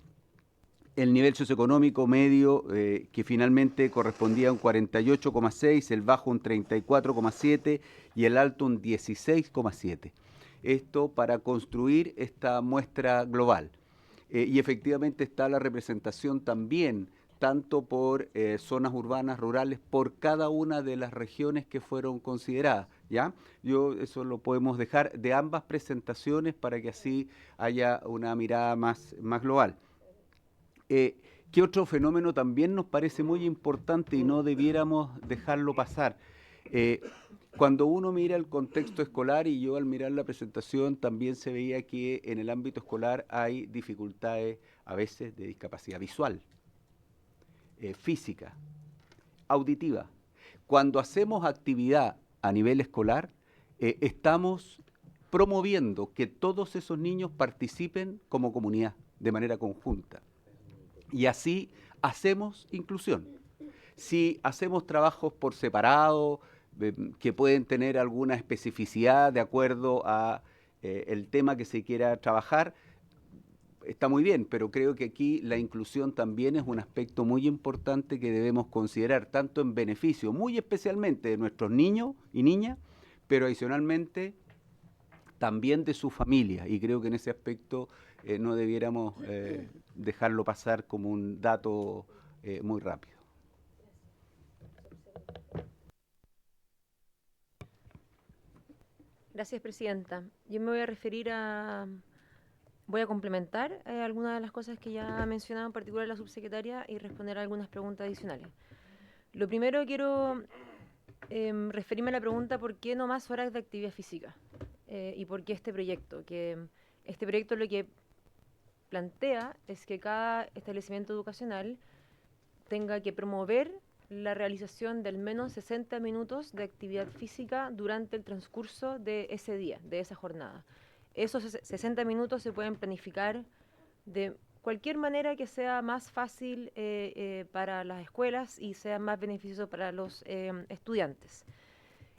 el nivel socioeconómico medio, que finalmente correspondía a un 48,6, el bajo un 34,7 y el alto un 16,7. Esto para construir esta muestra global. Y efectivamente está la representación también, tanto por zonas urbanas, rurales, por cada una de las regiones que fueron consideradas, ¿ya? Eso lo podemos dejar de ambas presentaciones para que así haya una mirada más global. ¿Qué otro fenómeno también nos parece muy importante y no debiéramos dejarlo pasar? Cuando uno mira el contexto escolar, y yo al mirar la presentación también se veía que en el ámbito escolar hay dificultades a veces de discapacidad visual, física, auditiva. Cuando hacemos actividad a nivel escolar, estamos promoviendo que todos esos niños participen como comunidad, de manera conjunta. Y así hacemos inclusión. Si hacemos trabajos por separado, que pueden tener alguna especificidad de acuerdo a el tema que se quiera trabajar, está muy bien, pero creo que aquí la inclusión también es un aspecto muy importante que debemos considerar, tanto en beneficio, muy especialmente de nuestros niños y niñas, pero adicionalmente también de su familia, y creo que en ese aspecto no debiéramos dejarlo pasar como un dato muy rápido. Gracias, Presidenta. Yo me voy a referir voy a complementar algunas de las cosas que ya ha mencionado, en particular la subsecretaria, y responder a algunas preguntas adicionales. Lo primero, quiero referirme a la pregunta ¿por qué no más horas de actividad física? Y por qué este proyecto. Este proyecto lo que plantea es que cada establecimiento educacional tenga que promover la realización de al menos 60 minutos de actividad física durante el transcurso de ese día, de esa jornada. Esos 60 minutos se pueden planificar de cualquier manera que sea más fácil para las escuelas y sea más beneficioso para los estudiantes.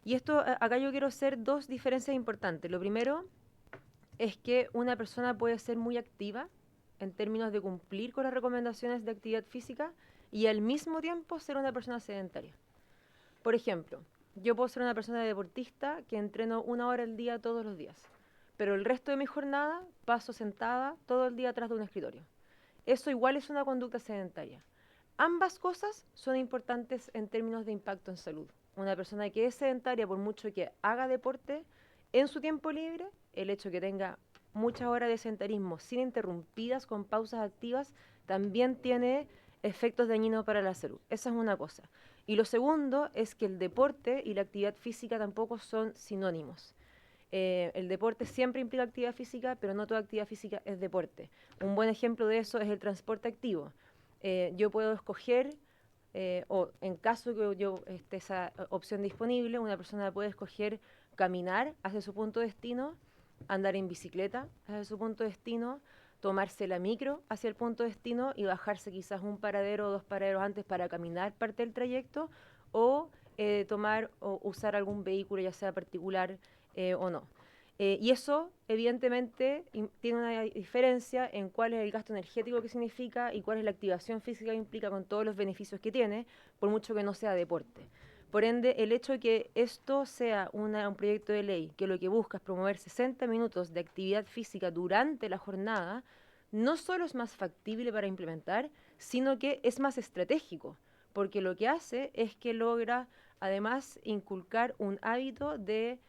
Y acá yo quiero hacer dos diferencias importantes. Lo primero es que una persona puede ser muy activa en términos de cumplir con las recomendaciones de actividad física y al mismo tiempo ser una persona sedentaria. Por ejemplo, yo puedo ser una persona deportista que entreno 1 hora al día todos los días, pero el resto de mi jornada paso sentada todo el día atrás de un escritorio. Eso igual es una conducta sedentaria. Ambas cosas son importantes en términos de impacto en salud. Una persona que es sedentaria, por mucho que haga deporte, en su tiempo libre, el hecho de que tenga muchas horas de sedentarismo sin interrumpidas con pausas activas, también tiene efectos dañinos para la salud. Esa es una cosa. Y lo segundo es que el deporte y la actividad física tampoco son sinónimos. El deporte siempre implica actividad física, pero no toda actividad física es deporte. Un buen ejemplo de eso es el transporte activo. Yo puedo escoger, o en caso que yo esté esa opción disponible, una persona puede escoger caminar hacia su punto de destino, andar en bicicleta hacia su punto de destino, tomarse la micro hacia el punto de destino y bajarse quizás un paradero o 2 paraderos antes para caminar parte del trayecto, o tomar o usar algún vehículo, ya sea particular o no. Y eso, evidentemente, tiene una diferencia en cuál es el gasto energético que significa y cuál es la activación física que implica con todos los beneficios que tiene, por mucho que no sea deporte. Por ende, el hecho de que esto sea un proyecto de ley que lo que busca es promover 60 minutos de actividad física durante la jornada, no solo es más factible para implementar, sino que es más estratégico, porque lo que hace es que logra además inculcar un hábito de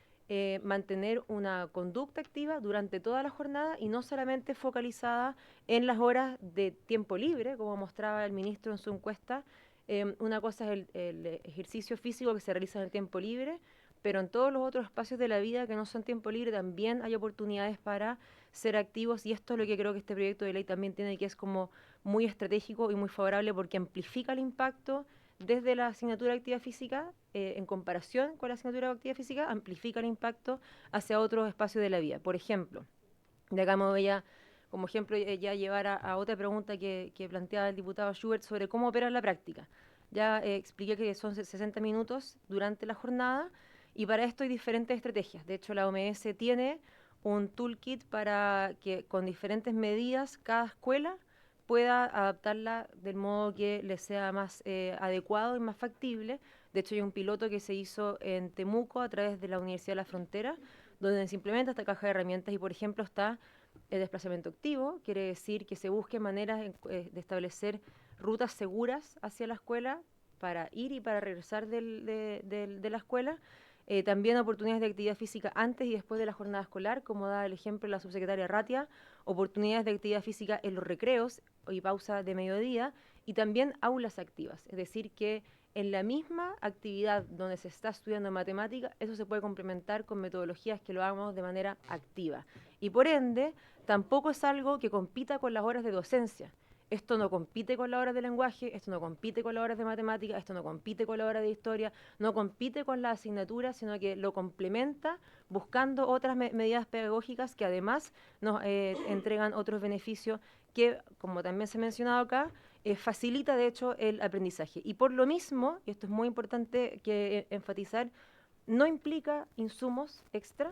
mantener una conducta activa durante toda la jornada y no solamente focalizada en las horas de tiempo libre, como mostraba el ministro en su encuesta. Una cosa es el ejercicio físico que se realiza en el tiempo libre, pero en todos los otros espacios de la vida que no son tiempo libre también hay oportunidades para ser activos, y esto es lo que creo que este proyecto de ley también tiene, que es como muy estratégico y muy favorable porque amplifica el impacto desde la asignatura de actividad física, en comparación con la asignatura de actividad física, amplifica el impacto hacia otros espacios de la vida. Por ejemplo, de acá me voy a, como ejemplo, ya llevar a otra pregunta que planteaba el diputado Schubert sobre cómo opera en la práctica. Ya expliqué que son 60 minutos durante la jornada y para esto hay diferentes estrategias. De hecho, la OMS tiene un toolkit para que con diferentes medidas cada escuela pueda adaptarla del modo que le sea más adecuado y más factible. De hecho, hay un piloto que se hizo en Temuco a través de la Universidad de la Frontera, donde se implementa esta caja de herramientas y, por ejemplo, está el desplazamiento activo, quiere decir que se busquen maneras de establecer rutas seguras hacia la escuela para ir y para regresar de la escuela. También oportunidades de actividad física antes y después de la jornada escolar, como da el ejemplo la subsecretaria Ratia, oportunidades de actividad física en los recreos y pausa de mediodía, y también aulas activas, es decir, que en la misma actividad donde se está estudiando matemática, eso se puede complementar con metodologías que lo hagamos de manera activa. Y por ende, tampoco es algo que compita con las horas de docencia. Esto no compite con las horas de lenguaje, esto no compite con las horas de matemática, esto no compite con las horas de historia, no compite con las asignaturas, sino que lo complementa buscando otras medidas pedagógicas que además nos entregan otros beneficios que, como también se ha mencionado acá, facilita de hecho el aprendizaje. Y por lo mismo, y esto es muy importante que enfatizar, no implica insumos extra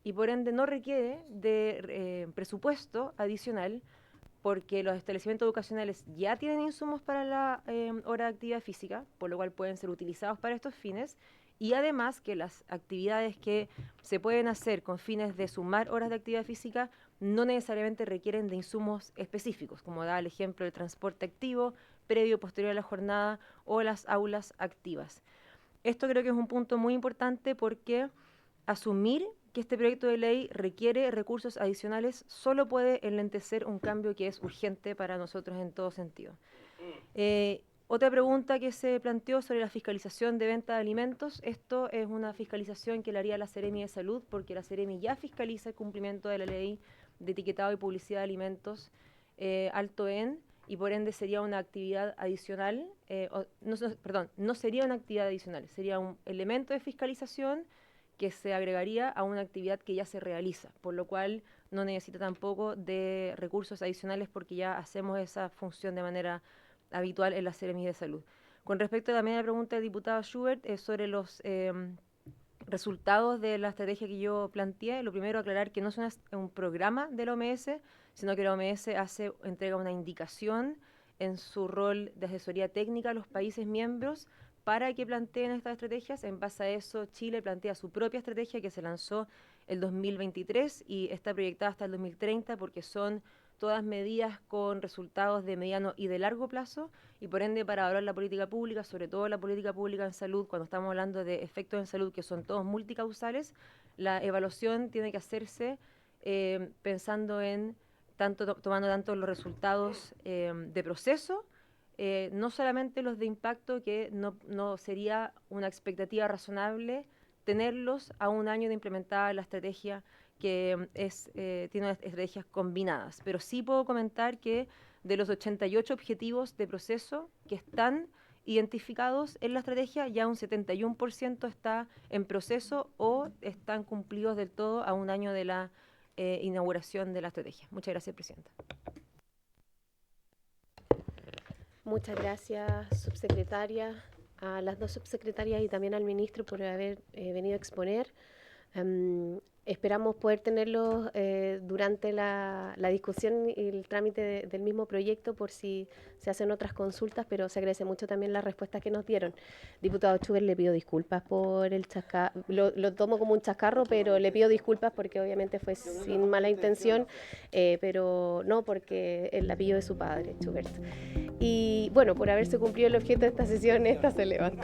y por ende no requiere de presupuesto adicional, porque los establecimientos educacionales ya tienen insumos para la hora de actividad física, por lo cual pueden ser utilizados para estos fines, y además que las actividades que se pueden hacer con fines de sumar horas de actividad física no necesariamente requieren de insumos específicos, como da el ejemplo del transporte activo, previo o posterior a la jornada, o las aulas activas. Esto creo que es un punto muy importante porque asumir que este proyecto de ley requiere recursos adicionales solo puede enlentecer un cambio que es urgente para nosotros en todo sentido. Otra pregunta que se planteó sobre la fiscalización de venta de alimentos. Esto es una fiscalización que le haría la Seremi de Salud, porque la Seremi ya fiscaliza el cumplimiento de la ley de etiquetado y publicidad de alimentos alto en, y por ende sería una actividad adicional, no sería una actividad adicional, sería un elemento de fiscalización que se agregaría a una actividad que ya se realiza, por lo cual no necesita tampoco de recursos adicionales porque ya hacemos esa función de manera habitual en la Seremi de Salud. Con respecto también a la pregunta del diputado Schubert sobre los resultados de la estrategia que yo planteé, lo primero aclarar que no es un programa de la OMS, sino que la OMS entrega una indicación en su rol de asesoría técnica a los países miembros para que planteen estas estrategias. En base a eso, Chile plantea su propia estrategia que se lanzó el 2023 y está proyectada hasta el 2030 porque son todas medidas con resultados de mediano y de largo plazo y por ende para evaluar la política pública, sobre todo la política pública en salud, cuando estamos hablando de efectos en salud que son todos multicausales, la evaluación tiene que hacerse pensando en tomando tanto los resultados de proceso, no solamente los de impacto, que no sería una expectativa razonable tenerlos a un año de implementar la estrategia que tiene unas estrategias combinadas. Pero sí puedo comentar que de los 88 objetivos de proceso que están identificados en la estrategia, ya un 71% está en proceso o están cumplidos del todo a un año de la inauguración de la estrategia. Muchas gracias, Presidenta. Muchas gracias, subsecretaria, a las dos subsecretarias y también al ministro por haber venido a exponer. Esperamos poder tenerlos durante la discusión y el trámite del mismo proyecto por si se hacen otras consultas, pero se agradece mucho también las respuestas que nos dieron. Diputado Schubert, le pido disculpas por el chascarro, lo tomo como un chascarro, pero le pido disculpas porque obviamente fue sin mala intención, pero no porque el apellido de su padre, Schubert. Y bueno, por haberse cumplido el objeto de esta sesión, esta se levanta.